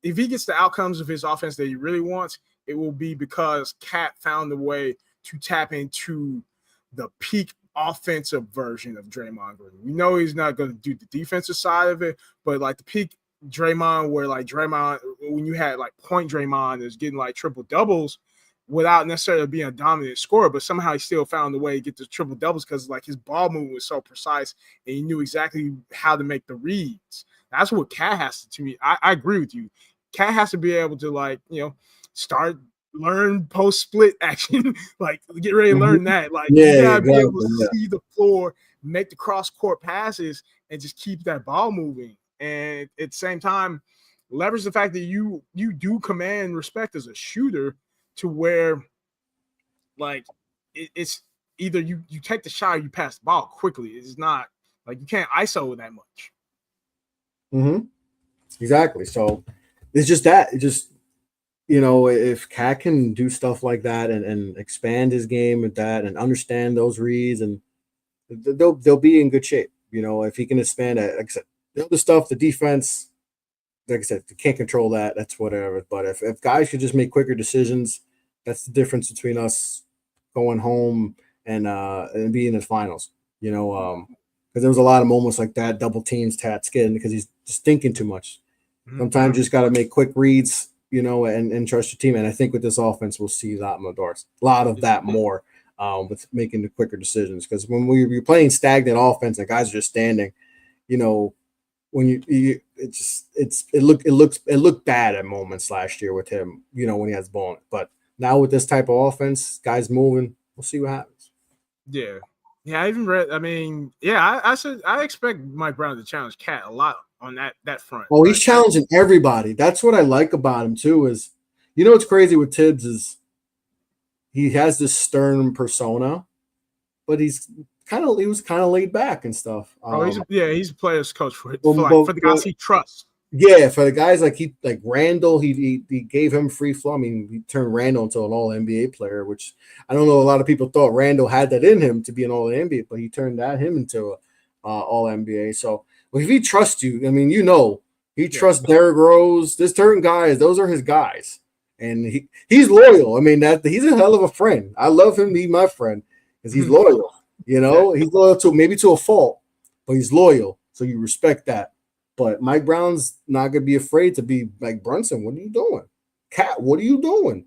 Speaker 1: if he gets the outcomes of his offense that he really wants, it will be because Cat found a way to tap into the peak offensive version of Draymond Green. We know he's not going to do the defensive side of it, but like the peak Draymond, where like Draymond, when you had like point Draymond is getting like triple doubles without necessarily being a dominant scorer, but somehow he still found a way to get the triple doubles because like his ball movement was so precise and he knew exactly how to make the reads. That's what Cat has to me. I agree with you. Cat has to be able to like, learn post split action, like get ready to learn that. Like you gotta be able to see the floor, make the cross court passes, and just keep that ball moving. And at the same time, leverage the fact that you do command respect as a shooter to where like it's either you take the shot or you pass the ball quickly. It's not like you can't ISO that much.
Speaker 2: Mm-hmm. Exactly. So it's just that. It just if Cat can do stuff like that and expand his game with that and understand those reads, and they'll be in good shape. If he can expand that, like I said, the other stuff, the defense, like I said, you can't control that. That's whatever. But if guys could just make quicker decisions, that's the difference between us going home and being in the finals. Because there was a lot of moments like that, double teams, Tat's getting because he's just thinking too much. Sometimes you just got to make quick reads, and trust your team. And I think with this offense, we'll see a lot of that more with making the quicker decisions. Because when you're playing stagnant offense and guys are just standing, when it looked bad at moments last year with him, when he has the ball. But now with this type of offense, guys moving, we'll see what happens.
Speaker 1: Yeah. Yeah, I even read. I mean, yeah, I said I expect Mike Brown to challenge Cat a lot on that front.
Speaker 2: Oh, he's challenging everybody. That's what I like about him too. Is what's crazy with Tibbs is he has this stern persona, but he was kind of laid back and stuff.
Speaker 1: He's a player's coach for the guys he trusts.
Speaker 2: Yeah, for the guys like Randall, he gave him free flow. I mean, he turned Randall into an All NBA player, which I don't know. A lot of people thought Randall had that in him to be an All NBA, but he turned him into All NBA. So, if he trusts you, I mean, he trusts Derrick Rose. There's certain guys; those are his guys, and he's loyal. I mean, he's a hell of a friend. I love him. He's my friend because he's loyal. He's loyal to a fault, but he's loyal. So you respect that. But Mike Brown's not going to be afraid to be like, Brunson, what are you doing? Cat, what are you doing?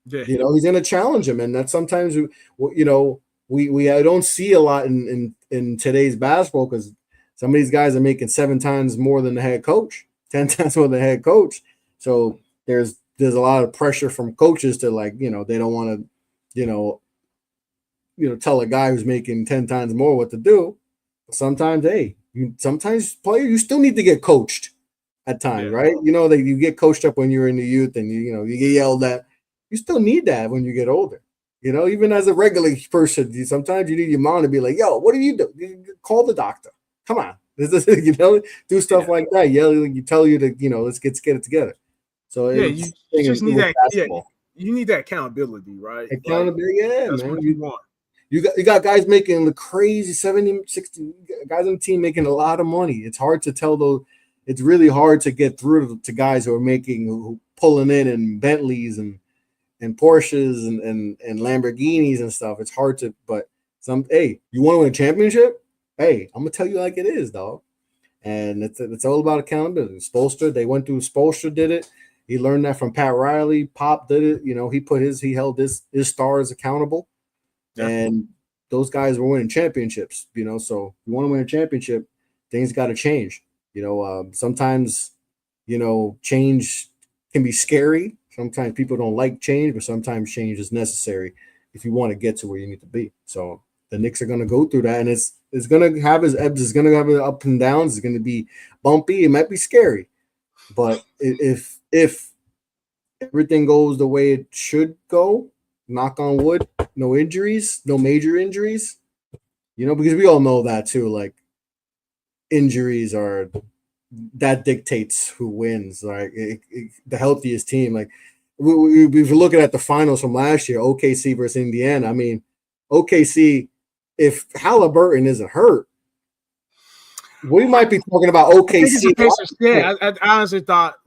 Speaker 2: Yeah. He's going to challenge him. And that's sometimes, we don't see a lot in today's basketball because some of these guys are making 7 times more than the head coach, 10 times more than the head coach. So there's a lot of pressure from coaches to they don't want to, tell a guy who's making 10 times more what to do. But sometimes, you still need to get coached at times, right? That you get coached up when you're in the youth and you get yelled at. You still need that when you get older. Even as a regular person, sometimes you need your mom to be like, "Yo, what do you do? Call the doctor. Come on." Do stuff like that. You tell you to, let's get it together. So
Speaker 1: you just need that. Basketball. Yeah, you need that accountability, right?
Speaker 2: Accountability,
Speaker 1: that's
Speaker 2: man.
Speaker 1: What you want.
Speaker 2: You got guys making the crazy 70, 60 guys on the team making a lot of money. It's hard to tell those. It's really hard to get through to guys who are pulling in Bentleys and Porsches and Lamborghinis and stuff. It's hard to, but you want to win a championship? Hey, I'm gonna tell you like it is, dog. And it's all about accountability. Spoelstra did it. He learned that from Pat Riley. Pop did it. He held his stars accountable. Yeah. And those guys were winning championships, so you want to win a championship, things got to change. Sometimes, change can be scary. Sometimes people don't like change, but sometimes change is necessary if you want to get to where you need to be. So the Knicks are going to go through that. And it's It's gonna have his ebbs. It's gonna have his ups and downs. It's gonna be bumpy. It might be scary, but if everything goes the way it should go, knock on wood, no injuries, no major injuries. Because we all know that too. Like injuries are that dictates who wins. Like the healthiest team. Like we've looking at the finals from last year, OKC versus Indiana. I mean, OKC. If Halliburton isn't hurt, we might be talking about
Speaker 1: I think it's
Speaker 2: OKC.
Speaker 1: the Pacers. Yeah, I honestly thought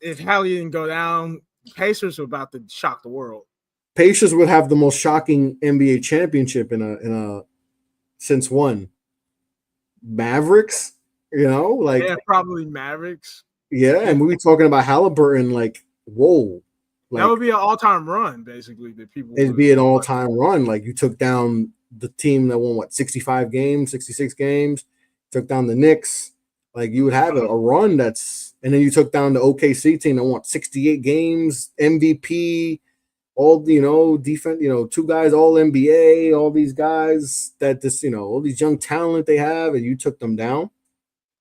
Speaker 1: if Hallie didn't go down, Pacers were about to shock the world.
Speaker 2: Pacers would have the most shocking NBA championship in a since one. Mavericks,
Speaker 1: Yeah, probably Mavericks.
Speaker 2: Yeah, and we were talking about Halliburton, like, whoa.
Speaker 1: That would be an all-time run, basically, that people
Speaker 2: it'd be an all-time run. Like you took down the team that won 65 games, 66 games, took down the Knicks. Like you would have a run and then you took down the OKC team that won 68 games, MVP, all defense, two guys all NBA, all these guys that all these young talent they have, and you took them down.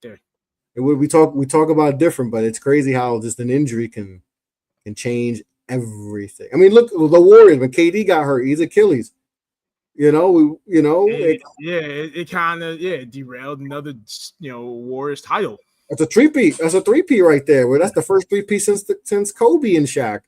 Speaker 1: Yeah.
Speaker 2: We talk about it different, but it's crazy how just an injury can change everything. I mean, look, the Warriors when KD got hurt, he's Achilles.
Speaker 1: It kind of derailed another Warriors title.
Speaker 2: That's a three-peat. That's a three-peat right there. Where that's the first three-peat since Kobe and Shaq.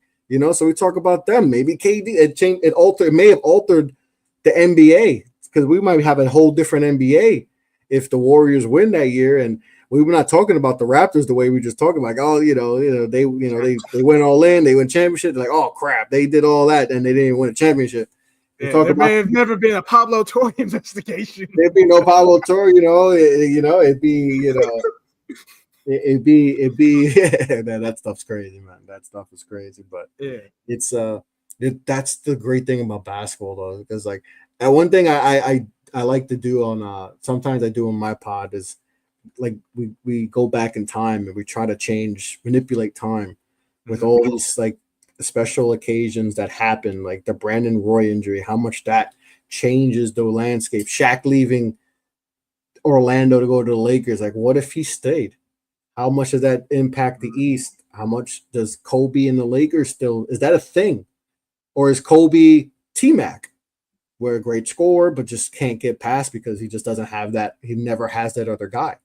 Speaker 2: So we talk about them. Maybe KD it may have altered the NBA because we might have a whole different NBA if the Warriors win that year. And we were not talking about the Raptors the way we just talking like, they went all in, they win championship. They're like, oh crap, they did all that and they didn't win a championship.
Speaker 1: There may have never been a Pablo Torre investigation.
Speaker 2: There'd be no Pablo Torre, it'd be that stuff's crazy, man. That stuff is crazy, but it's that's the great thing about basketball though, because like one thing I like to do on sometimes I do on my pod is like we go back in time and we try to manipulate time with all these like special occasions that happen, like the Brandon Roy injury, how much that changes the landscape. Shaq leaving Orlando to go to the Lakers, like what if he stayed? How much does that impact the East? How much does Kobe and the Lakers still, is that a thing? Or is Kobe T-Mac, where a great scorer, but just can't get past because he just doesn't have that. He never has that other guy.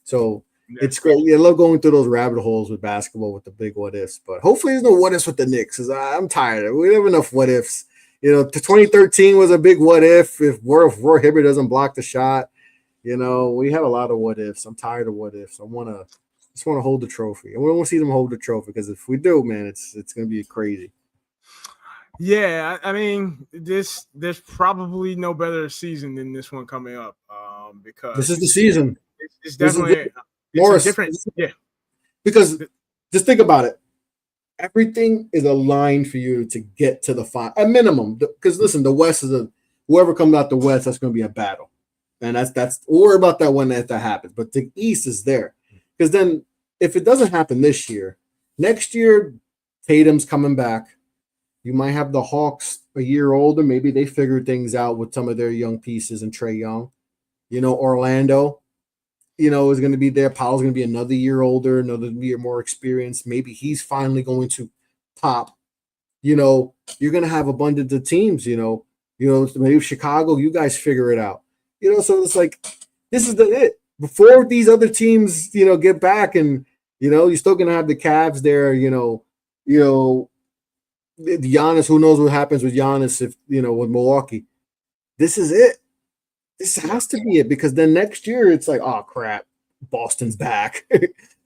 Speaker 2: So it's great. I love going through those rabbit holes with basketball with the big what ifs, but hopefully there's no what ifs with the Knicks because I'm tired. We have enough what ifs. 2013 was a big what if Roy Hibbert doesn't block the shot. We have a lot of what ifs. I'm tired of what ifs. I just want to hold the trophy. And we don't want to see them hold the trophy because if we do, man, it's going to be crazy.
Speaker 1: Yeah, I mean, there's probably no better season than this one coming up because
Speaker 2: this is the season.
Speaker 1: It's definitely
Speaker 2: Morris,
Speaker 1: different. Yeah,
Speaker 2: because just think about it. Everything is aligned for you to get to the final at minimum. Because listen, the West is whoever comes out the West, that's going to be a battle. And that's we'll worry about that when that happens. But the East is there. Because then if it doesn't happen this year, next year, Tatum's coming back. You might have the Hawks a year older. Maybe they figured things out with some of their young pieces and Trae Young. Orlando, is going to be there. Powell's going to be another year older, another year more experienced. Maybe he's finally going to pop. You're going to have abundance of teams, maybe Chicago, you guys figure it out. So it's like, this is it. Before these other teams, get back and, you're still going to have the Cavs there, Giannis, who knows what happens with Giannis if, with Milwaukee. This is it. This has to be it because then next year it's like, oh, crap, Boston's back.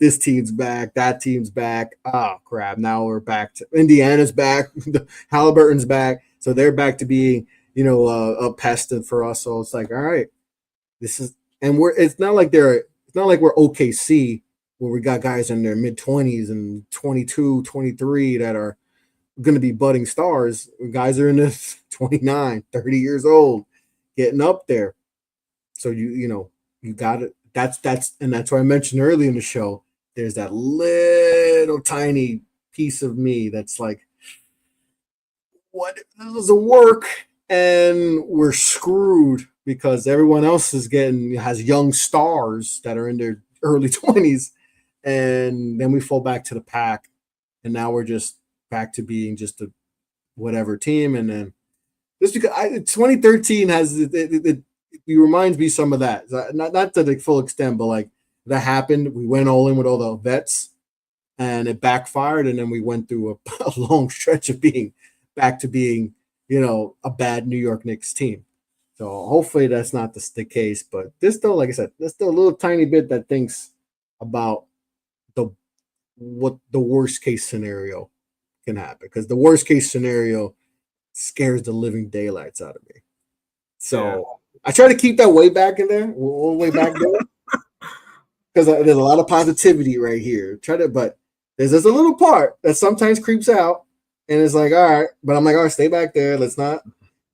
Speaker 2: This team's back. That team's back. Oh, crap. Now we're back to Indiana's back. Halliburton's back. So they're back to being, a pest for us. So it's like, all right, this is, and it's not like we're OKC where we got guys in their mid-20s and 22, 23 that are going to be budding stars. Guys are in this 29, 30 years old, getting up there. So you got it. That's why I mentioned early in the show, there's that little tiny piece of me that's like, what, this doesn't work and we're screwed. because everyone else has young stars that are in their early 20s, and then we fall back to the pack, and now we're just back to being just a whatever team. And then just because 2013 it reminds me some of that, not to the full extent, but like that happened. We went all in with all the vets, and it backfired, and then we went through a long stretch of being back to being, a bad New York Knicks team. So hopefully that's not the case. But there's still, like I said, there's still a little tiny bit that thinks about the what the worst case scenario can happen, because the worst case scenario scares the living daylights out of me. So I try to keep that way back in there, all the way back there, because there's a lot of positivity right here. But there's a little part that sometimes creeps out, and it's like, all right, but I'm like, all right, stay back there. Let's not.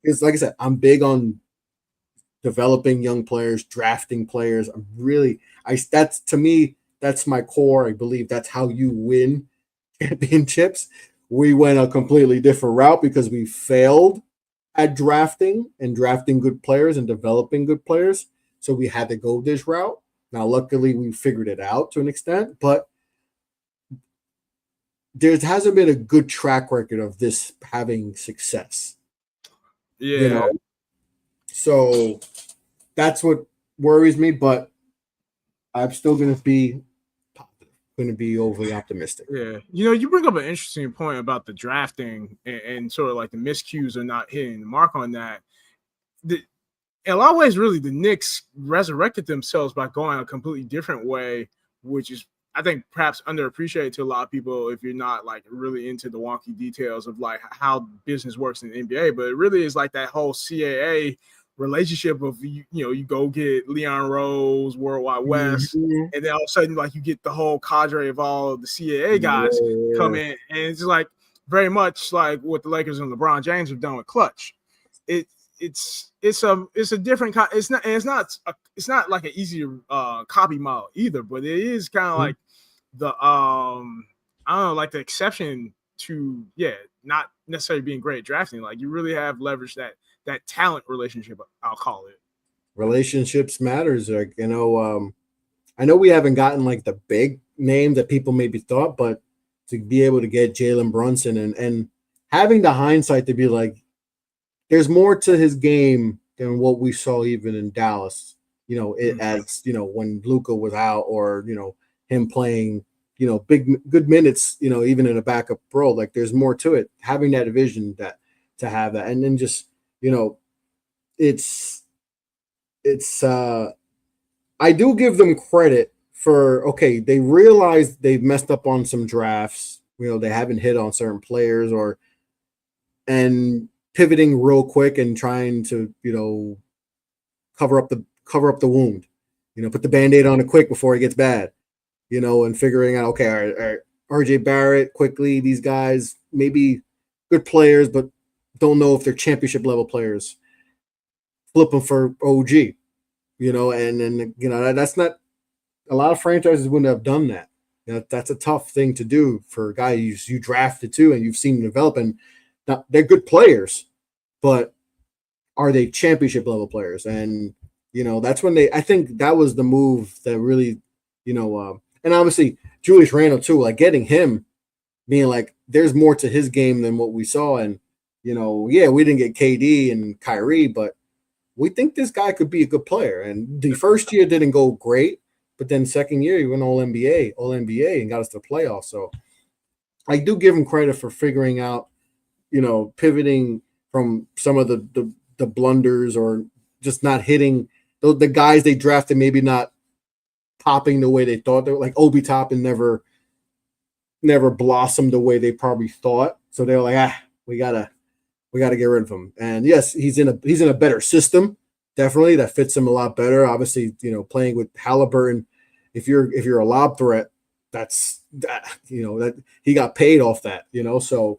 Speaker 2: Because, like I said, I'm big on developing young players, drafting players. That's to me, that's my core. I believe that's how you win championships. We went a completely different route because we failed at drafting good players and developing good players. So we had to go this route. Now, luckily, we figured it out to an extent, but there hasn't been a good track record of this having success.
Speaker 1: Yeah.
Speaker 2: So that's what worries me, but I'm still going to be positive, going to be overly optimistic.
Speaker 1: Yeah. You bring up an interesting point about the drafting and sort of like the miscues are not hitting the mark on that. In a lot of ways, really, the Knicks resurrected themselves by going a completely different way, which is, I think, perhaps underappreciated to a lot of people if you're not like really into the wonky details of like how business works in the NBA. But it really is like that whole CAA relationship of you go get Leon Rose, Worldwide West, and then all of a sudden like you get the whole cadre of all the CAA guys come in, and it's like very much like what the Lakers and LeBron James have done with Clutch. It's a different it's not like an easy copy model either, but it is kind of like the I don't know, like the exception to not necessarily being great at drafting. Like you really have leveraged that talent relationship, I'll call it.
Speaker 2: Relationships matters. Like, I know we haven't gotten like the big name that people maybe thought, but to be able to get Jalen Brunson and having the hindsight to be like, there's more to his game than what we saw even in Dallas. As when Luka was out, or him playing good minutes. Even in a backup role, like there's more to it. Having that vision to have that, and then just it's I do give them credit for they realized they've messed up on some drafts. They haven't hit on certain players and pivoting real quick and trying to cover up the wound, put the Band-Aid on it quick before it gets bad, and figuring out, all right, RJ Barrett quickly, these guys maybe good players but don't know if they're championship level players, flip them for OG, and then that's not, a lot of franchises wouldn't have done that. That's a tough thing to do for a guy you drafted too and you've seen develop. And now, they're good players, but are they championship level players? And that's when I think that was the move that really, and obviously Julius Randle too, like getting him, being like there's more to his game than what we saw. And we didn't get KD and Kyrie, but we think this guy could be a good player. And the first year didn't go great, but then second year he went all NBA, and got us to the playoffs. So I do give him credit for figuring out, pivoting from some of the blunders, or just not hitting the guys they drafted, maybe not popping the way they thought. They were like Obi Toppin never blossomed the way they probably thought. So they were like, we gotta get rid of him. And yes, he's in a better system, definitely, that fits him a lot better. Obviously, playing with Halliburton, if you're a lob threat, that he got paid off that, so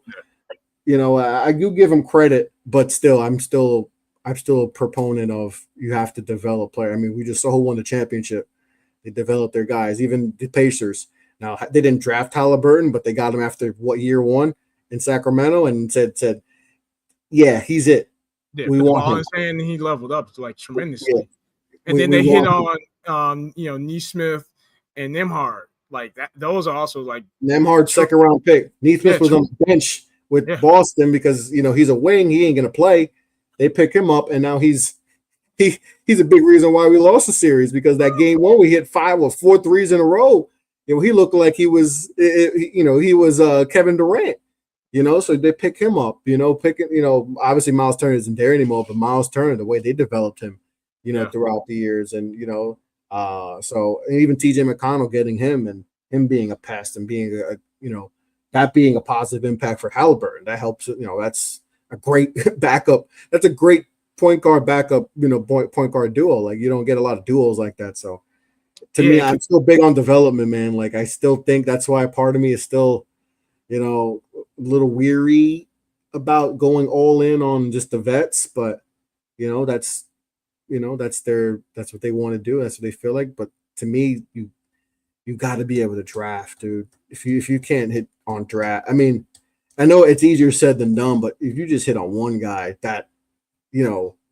Speaker 2: I do give him credit, but still I'm still a proponent of, you have to develop player. I mean, we just saw who won the championship. They developed their guys, even the Pacers. Now, they didn't draft Halliburton, but they got him after year one in Sacramento, and said, yeah, he's it.
Speaker 1: Yeah,
Speaker 2: We
Speaker 1: put the
Speaker 2: want
Speaker 1: ball in
Speaker 2: him.
Speaker 1: his hand, and he leveled up like
Speaker 2: Yeah,
Speaker 1: tremendously. And then
Speaker 2: we
Speaker 1: they hit
Speaker 2: want him.
Speaker 1: on Neesmith and Nemhard. Like that, those are also like
Speaker 2: Nemhard,
Speaker 1: true,
Speaker 2: second round pick.
Speaker 1: yeah,
Speaker 2: Neesmith was on
Speaker 1: true,
Speaker 2: the bench with
Speaker 1: yeah,
Speaker 2: Boston because he's a wing. He ain't gonna play. They pick him up, and now he's a big reason why we lost the series because that game one we hit 4 threes in a row. He looked like he was Kevin Durant. So they pick him up. Obviously Miles Turner isn't there anymore, but Miles Turner, the way they developed him,
Speaker 1: yeah,
Speaker 2: throughout the years, and so even TJ McConnell getting him and him being a pest and being that being a positive impact for Halliburton, that helps. That's a great backup. That's a great point guard backup. Point guard duo. Like you don't get a lot of duos like that. So to me,
Speaker 1: yeah.
Speaker 2: I'm still big on development, man. Like I still think that's why part of me is still, a little weary about going all in on just the vets, but that's that's what they want to do. That's what they feel like. But to me, you got to be able to draft, dude. If you can't hit on draft, I mean, I know it's easier said than done, but if you just hit on one guy, that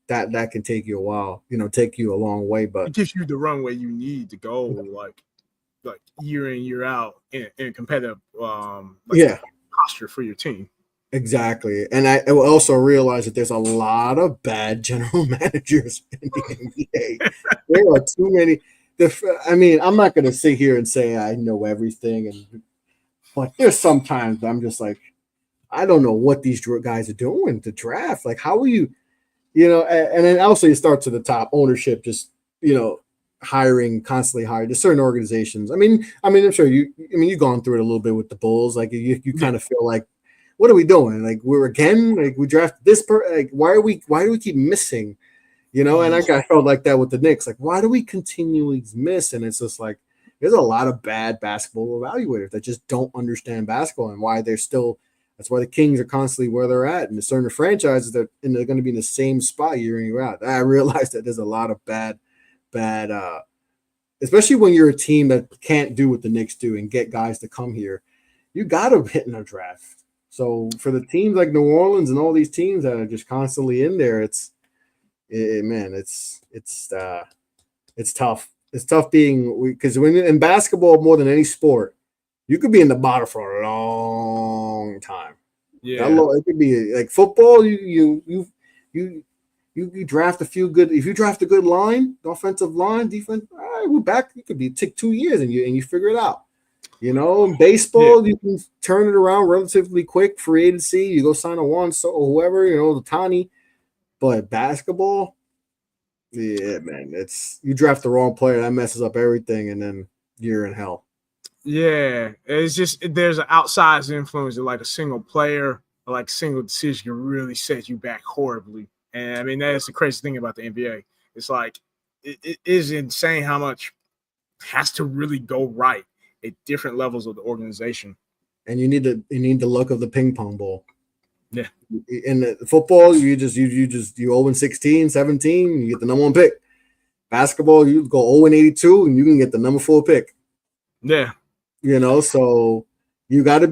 Speaker 2: that can take you a while, take you a long way. But
Speaker 1: It gives you the runway you need to go like year in year out in competitive
Speaker 2: yeah,
Speaker 1: posture for your team.
Speaker 2: exactly. And I will also realize that there's a lot of bad general managers in the NBA. There are too many. I mean, I'm not going to sit here and say I know everything, but there's sometimes I'm just like, I don't know what these guys are doing to draft. Like, how are you, and then also you start to the top ownership, just, constantly hiring to certain organizations. I mean, I'm sure you've gone through it a little bit with the Bulls. Like you
Speaker 1: Yeah,
Speaker 2: kind of feel like, what are we doing? Like we drafted this like, why do we keep missing? And I felt like that with the Knicks. Like, why do we continually miss? And it's just like, there's a lot of bad basketball evaluators that just don't understand basketball and why they're still. That's why the Kings are constantly where they're at, and the certain franchises they're going to be in the same spot year in year out. I realize that there's a lot of bad, especially when you're a team that can't do what the Knicks do and get guys to come here. You got to hit in a draft. So for the teams like New Orleans and all these teams that are just constantly in there, it's tough. It's tough being because when in basketball more than any sport, you could be in the bottom for a long time.
Speaker 1: yeah,
Speaker 2: It could be like football. You draft a few good. If you draft a good line, offensive line, defense, all right, we're back. You could take 2 years and you figure it out.
Speaker 1: yeah.
Speaker 2: Baseball, you can turn it around relatively quick. Free agency, you go sign a one, so whoever, the Tani. But basketball, yeah, man, it's you draft the wrong player, that messes up everything, and then you're in hell.
Speaker 1: Yeah, it's just there's an outsized influence of like a single player or like a single decision can really set you back horribly. And I mean that's the crazy thing about the NBA. It's like it is insane how much has to really go right at different levels of the organization.
Speaker 2: And you need the luck of the ping pong ball.
Speaker 1: Yeah.
Speaker 2: In the football, you 0-16, 17, you get the number 1 pick. Basketball, you go 0-82 and you can get the number 4 pick.
Speaker 1: Yeah.
Speaker 2: So you gotta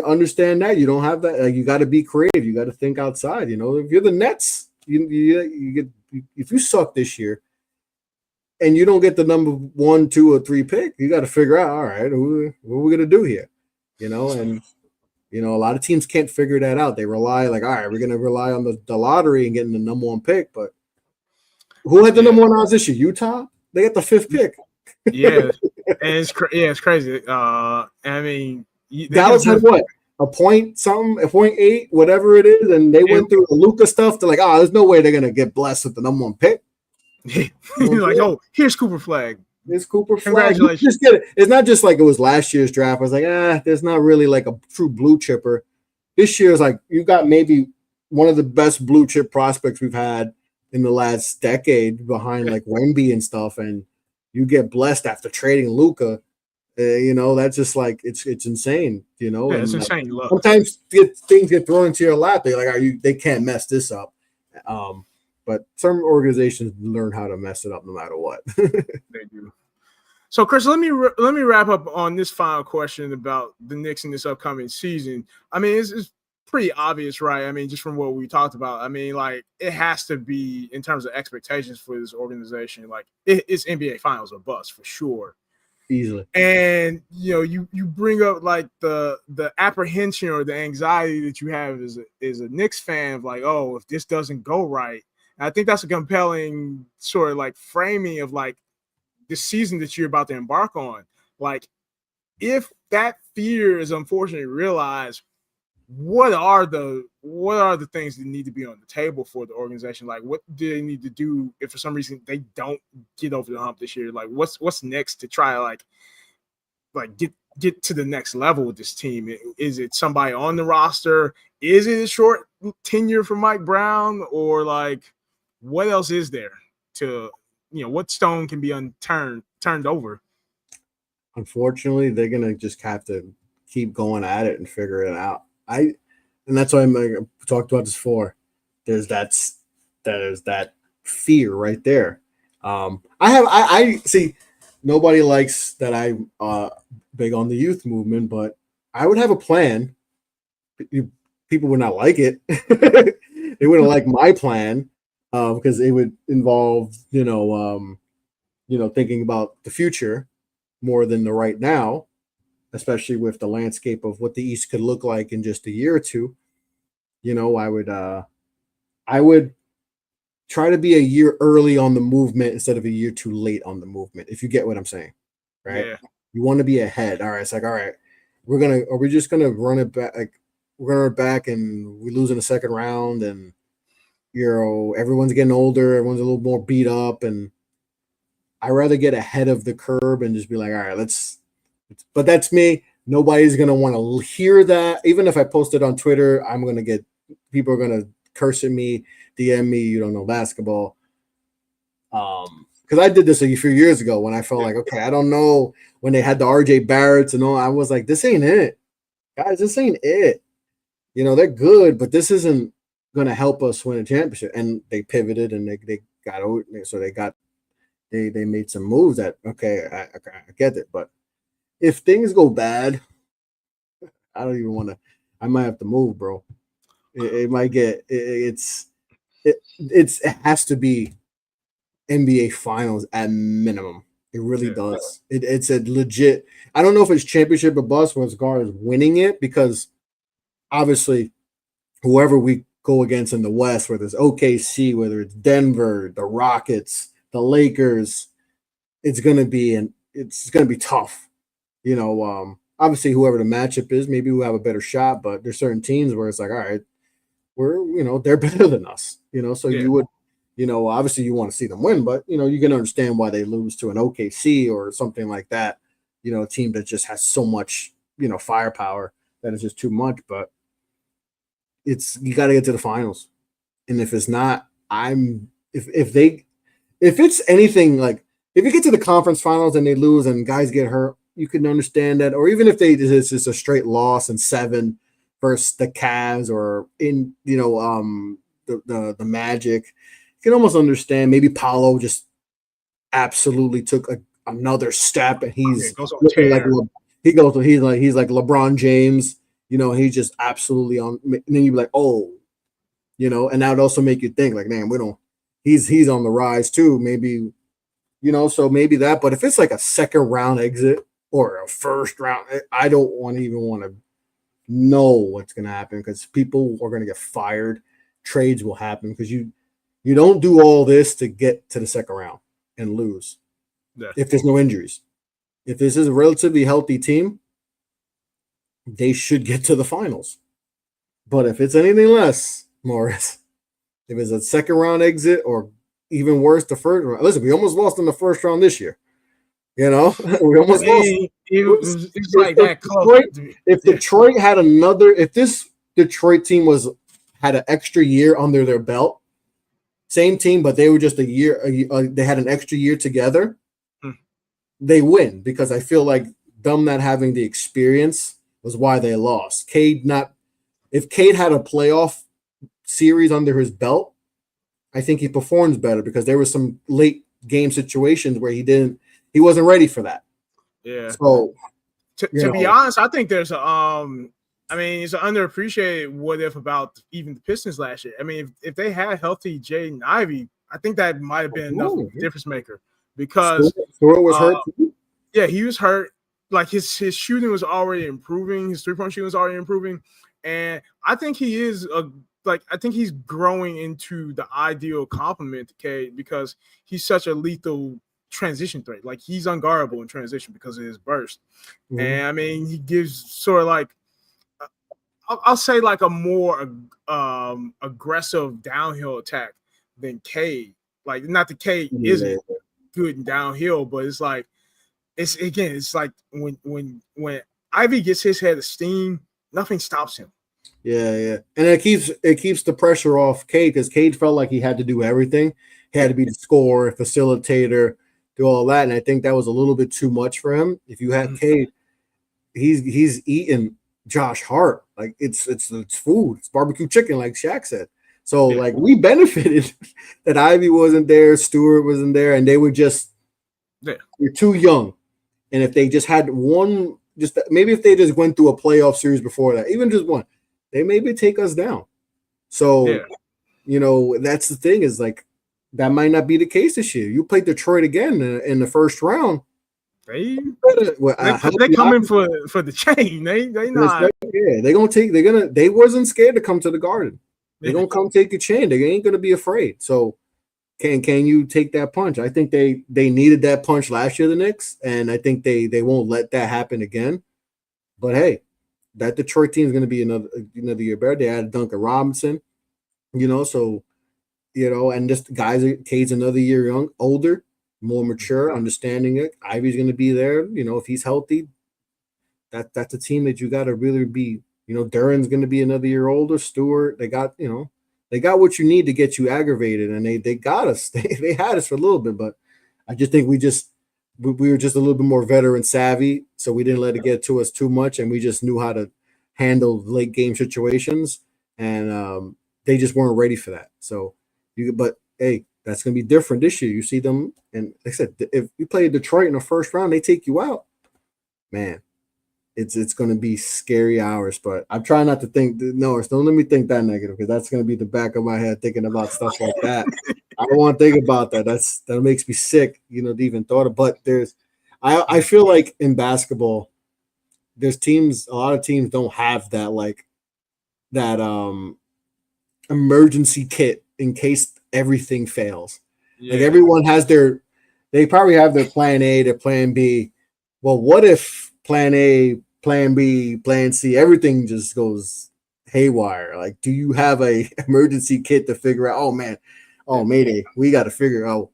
Speaker 2: understand that you don't have that. Like, you got to be creative. You got to think outside. If you're the Nets, you get if you suck this year and you don't get the number 1, 2, or 3 pick, you got to figure out, all right, what are we gonna do here? And a lot of teams can't figure that out. They rely like, all right, we're gonna rely on the lottery and getting the number 1 pick. But who had the number 1 odds this year? Utah. They got the 5th pick.
Speaker 1: Yeah, and it's crazy. I mean,
Speaker 2: Dallas had what? A point something, a 0.8, whatever it is, and they went through the Luka stuff. They're like, oh, there's no way they're gonna get blessed with the number 1 pick.
Speaker 1: Like, oh, here's Cooper Flag.
Speaker 2: It's Cooper Flag.
Speaker 1: Congratulations.
Speaker 2: Just get it. It's not just like it was last year's draft. I was like, there's not really like a true blue chipper. This year is like you got maybe one of the best blue chip prospects we've had in the last decade behind like Wemby and stuff, and you get blessed after trading Luka. That's just like it's insane.
Speaker 1: Yeah, it's insane. Look.
Speaker 2: Sometimes things get thrown into your lap. They're like, they can't mess this up. But some organizations learn how to mess it up no matter what.
Speaker 1: They do. So, Chris, let me wrap up on this final question about the Knicks in this upcoming season. I mean, it's pretty obvious, right? I mean, just from what we talked about, I mean, like it has to be in terms of expectations for this organization. Like it's NBA Finals or bust for sure.
Speaker 2: Easily.
Speaker 1: And you bring up like the apprehension or the anxiety that you have as a Knicks fan of like, oh, if this doesn't go right. And I think that's a compelling sort of like framing of like the season that you're about to embark on. Like, if that fear is unfortunately realized, what are the things that need to be on the table for the organization? Like, what do they need to do if for some reason they don't get over the hump this year? Like, what's next to try to like get to the next level with this team? Is it somebody on the roster? Is it a short tenure for Mike Brown, or like what else is there to what stone can be turned over?
Speaker 2: Unfortunately, they're gonna just have to keep going at it and figure it out. And that's why I talked about this before. There's that fear right there. I see. Nobody likes that I'm big on the youth movement, but I would have a plan. People would not like it. They wouldn't like my plan because it would involve thinking about the future more than the right now, especially with the landscape of what the East could look like in just a year or two. I would try to be a year early on the movement instead of a year too late on the movement, if you get what I'm saying. Right?
Speaker 1: Yeah.
Speaker 2: You want to be ahead. All right. It's like, all right, are we just gonna run it back? Like, we're gonna run it back and we lose in the second round, and everyone's getting older, everyone's a little more beat up, and I rather get ahead of the curve and just be like, all right, but that's me. Nobody's gonna want to hear that. Even if I post it on Twitter, people are gonna curse at me, DM me, you don't know basketball. Because I did this a few years ago when I felt like, okay, I don't know, when they had the RJ Barretts and all, I was like, this ain't it. Guys, this ain't it. They're good, but this isn't gonna help us win a championship. And they pivoted and they got out, so they made some moves that, okay, I get it. But if things go bad, I don't even want to. I might have to move, bro. It might get. It has to be NBA Finals at minimum. It really does. It's a legit. I don't know if it's championship or bust as far as winning it, because obviously whoever we go against in the West, whether it's OKC, whether it's Denver, the Rockets, the Lakers, it's gonna be tough. Obviously whoever the matchup is, maybe we'll have a better shot, but there's certain teams where it's like, all right, they're better than us. So you would, obviously you want to see them win, but you can understand why they lose to an OKC or something like that. A team that just has so much, firepower that is just too much. But you got to get to the finals, and if it's not, if it's anything like, if you get to the conference finals and they lose and guys get hurt, you can understand that. Or even if it's just a straight loss in 7 versus the Cavs or in the Magic, you can almost understand. Maybe Paolo just absolutely took another step and he's looking like he's like LeBron James. He's just absolutely on. And then you'd be like, oh, and that would also make you think like, man, he's on the rise too. Maybe, so maybe that. But if it's like a second round exit or a first round, I don't want to know what's going to happen, because people are going to get fired. Trades will happen because you don't do all this to get to the second round and lose. Yeah. If there's no injuries, if this is a relatively healthy team, they should get to the finals. But if it's anything less, Morris, if it's a second round exit or even worse, the first round. Listen, we almost lost in the first round this year. We almost lost.
Speaker 1: It's like that close.
Speaker 2: If Detroit had if this Detroit team had an extra year under their belt, same team, but they were just a year, they had an extra year together, they win, because I feel like them not having the experience was why they lost. If Cade had a playoff series under his belt, I think he performs better, because there were some late game situations where he wasn't ready for that.
Speaker 1: Yeah.
Speaker 2: So
Speaker 1: to be honest, I think there's a I mean, it's an underappreciated what if about even the Pistons last year. I mean, if they had healthy Jaden Ivey, I think that might have been enough of a difference maker because
Speaker 2: Stewart was hurt too.
Speaker 1: Yeah, he was hurt. Like his shooting was already improving, his 3-point shooting was already improving, and I think he is I think he's growing into the ideal complement to Cade because he's such a lethal transition threat. Like he's unguardable in transition because of his burst. Mm-hmm. And I mean, he gives sort of like I'll say like a more aggressive downhill attack than Cade. Like not that Cade isn't good in downhill, but it's like it's like when Ivy gets his head of steam, nothing stops him.
Speaker 2: Yeah, and it keeps the pressure off Cade because Cade felt like he had to do everything. He had to be the scorer, facilitator, do all that, and I think that was a little bit too much for him. If you had Cade, he's eating Josh Hart like it's food, it's barbecue chicken, like Shaq said. So like we benefited that Ivy wasn't there, Stewart wasn't there, and they were just you're too young. And if they just had one, just maybe if they just went through a playoff series before that, even just one, they maybe take us down. So, you know, that's the thing is like that might not be the case this year. You play Detroit again in the first round.
Speaker 1: They coming for the chain. They not.
Speaker 2: Yeah, they wasn't scared to come to the Garden. They're gonna come take a chain. They ain't gonna be afraid. So. Can you take that punch? I think they needed that punch last year, the Knicks, and I think they won't let that happen again. But hey, that Detroit team is going to be another year better. They added Duncan Robinson, you know, so you know, and just Cade's another year older, more mature, understanding it. Ivy's going to be there, you know, if he's healthy. That's a team that you got to really be. You know, Duran's going to be another year older. Stewart, they got what you need to get you aggravated, and they got us. They had us for a little bit, but I just think we were just a little bit more veteran savvy, so we didn't let it get to us too much, and we just knew how to handle late game situations, and they just weren't ready for that. So, but hey, that's gonna be different this year. You see them, and like I said, if you play Detroit in the first round, they take you out, man. It's going to be scary hours, but I'm trying not to think. No, don't let me think that negative because that's going to be the back of my head thinking about stuff like that. I don't want to think about that. That makes me sick, you know, to even thought of. But I feel like in basketball, there's a lot of teams don't have that emergency kit in case everything fails. Yeah. Like everyone has they probably have their plan A, their plan B. Well, what if plan A, plan B, plan C, everything just goes haywire? Like, do you have a emergency kit to figure out, mayday, we got to figure out,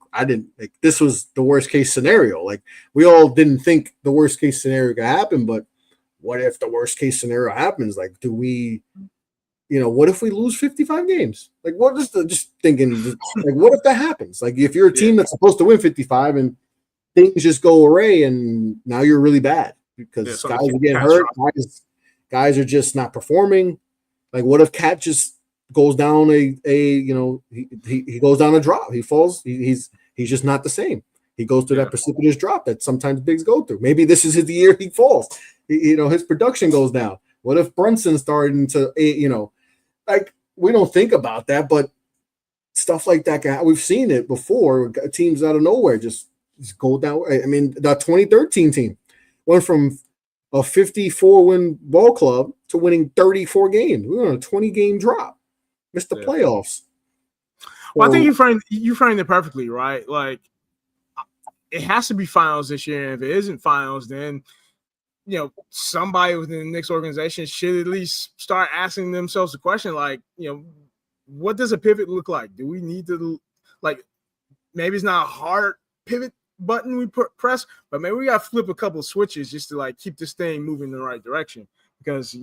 Speaker 2: this was the worst case scenario. Like, we all didn't think the worst case scenario could happen, but what if the worst case scenario happens? Like, what if we lose 55 games? Like, what is just thinking, like, what if that happens? Like, if you're a team that's supposed to win 55 and things just go away and now you're really bad because guys are getting hurt, guys are just not performing. Like, what if Cat just goes down he goes down a drop, he falls, he's just not the same. He goes through that precipitous drop that sometimes bigs go through. Maybe this is the year he falls. His production goes down. What if Brunson's starting to, like, we don't think about that, but stuff like that, we've seen it before. Teams out of nowhere just go down. I mean, the 2013 team went from a 54-win ball club to winning 34 games. We were on a 20-game drop. Missed the playoffs.
Speaker 1: Well, I think you framed it perfectly, right? Like, it has to be finals this year. And if it isn't finals, then somebody within the Knicks organization should at least start asking themselves the question, like, what does a pivot look like? Do we need to, like, maybe it's not a hard pivot button we press, but maybe we got to flip a couple of switches just to, like, keep this thing moving in the right direction. Because,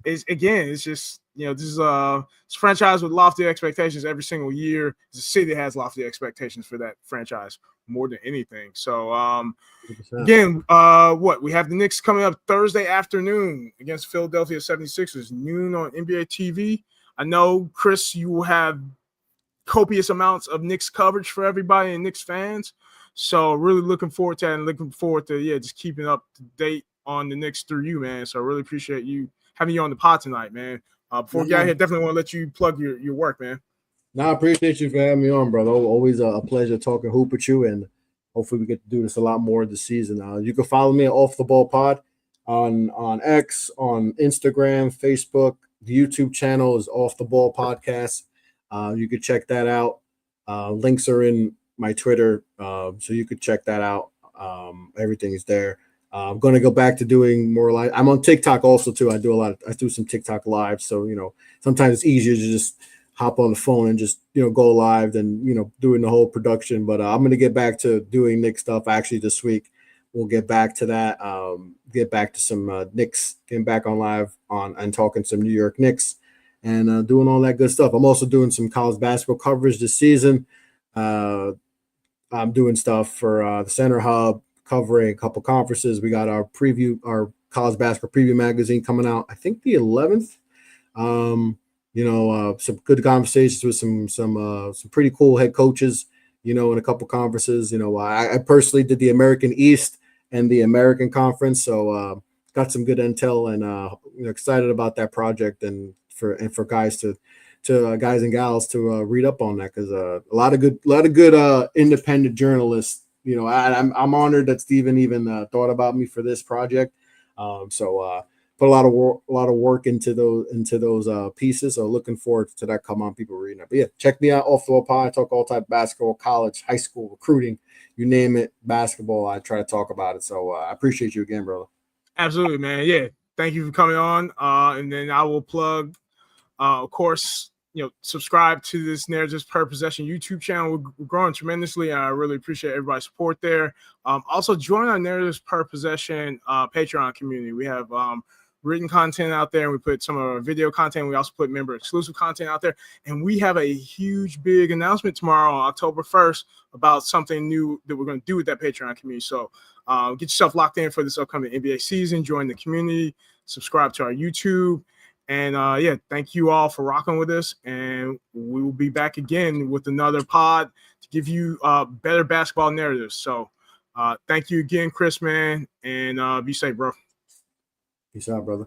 Speaker 1: it's just, this is a franchise with lofty expectations every single year. The city has lofty expectations for that franchise more than anything. So, again, we have the Knicks coming up Thursday afternoon against Philadelphia 76ers, noon on NBA TV. I know, Chris, you will have copious amounts of Knicks coverage for everybody and Knicks fans. So really looking forward to that and looking forward to, just keeping up to date on the Knicks through you, man. So I really appreciate you having you on the pod tonight, man. Before we get out here, definitely want to let you plug your work, man.
Speaker 2: No, I appreciate you for having me on, brother. Always a pleasure talking hoop with you, and hopefully we get to do this a lot more this season. You can follow me at Off the Ball Pod on X, on Instagram, Facebook. The YouTube channel is Off the Ball Podcast. You could check that out. Links are in my Twitter, so you could check that out. Everything is there. I'm going to go back to doing more live. I'm on TikTok also too. I do some TikTok live. So, sometimes it's easier to just hop on the phone and just, go live than, doing the whole production. But I'm going to get back to doing Knicks stuff actually this week. We'll get back to that. Get back to some Knicks, getting back on live and talking some New York Knicks and doing all that good stuff. I'm also doing some college basketball coverage this season. I'm doing stuff for the Center Hub, covering a couple conferences. We got our college basketball preview magazine coming out, I think the 11th. Some good conversations with some pretty cool head coaches, in a couple conferences. I personally did the American East and the American Conference, so got some good intel and excited about that project and for guys to guys and gals to read up on that, because a lot of good independent journalists. I'm honored that Steven even thought about me for this project. So put a lot of work into those pieces. So looking forward to that. Come on, people reading it. But yeah, check me out, Off the Ball Pod. I talk all type of basketball, college, high school, recruiting, you name it, basketball. I try to talk about it. So I appreciate you again, brother.
Speaker 1: Absolutely, man. Yeah, thank you for coming on. And then I will plug, of course, subscribe to this Narratives Per Possession YouTube channel. We're growing tremendously. I really appreciate everybody's support there. Also, join our Narratives Per Possession Patreon community. We have written content out there, and we put some of our video content. We also put member exclusive content out there. And we have a huge, big announcement tomorrow on October 1st about something new that we're going to do with that Patreon community. So get yourself locked in for this upcoming NBA season. Join the community. Subscribe to our YouTube. And thank you all for rocking with us. And we will be back again with another pod to give you better basketball narratives. So thank you again, Chris, man. And be safe, bro.
Speaker 2: Peace out, brother.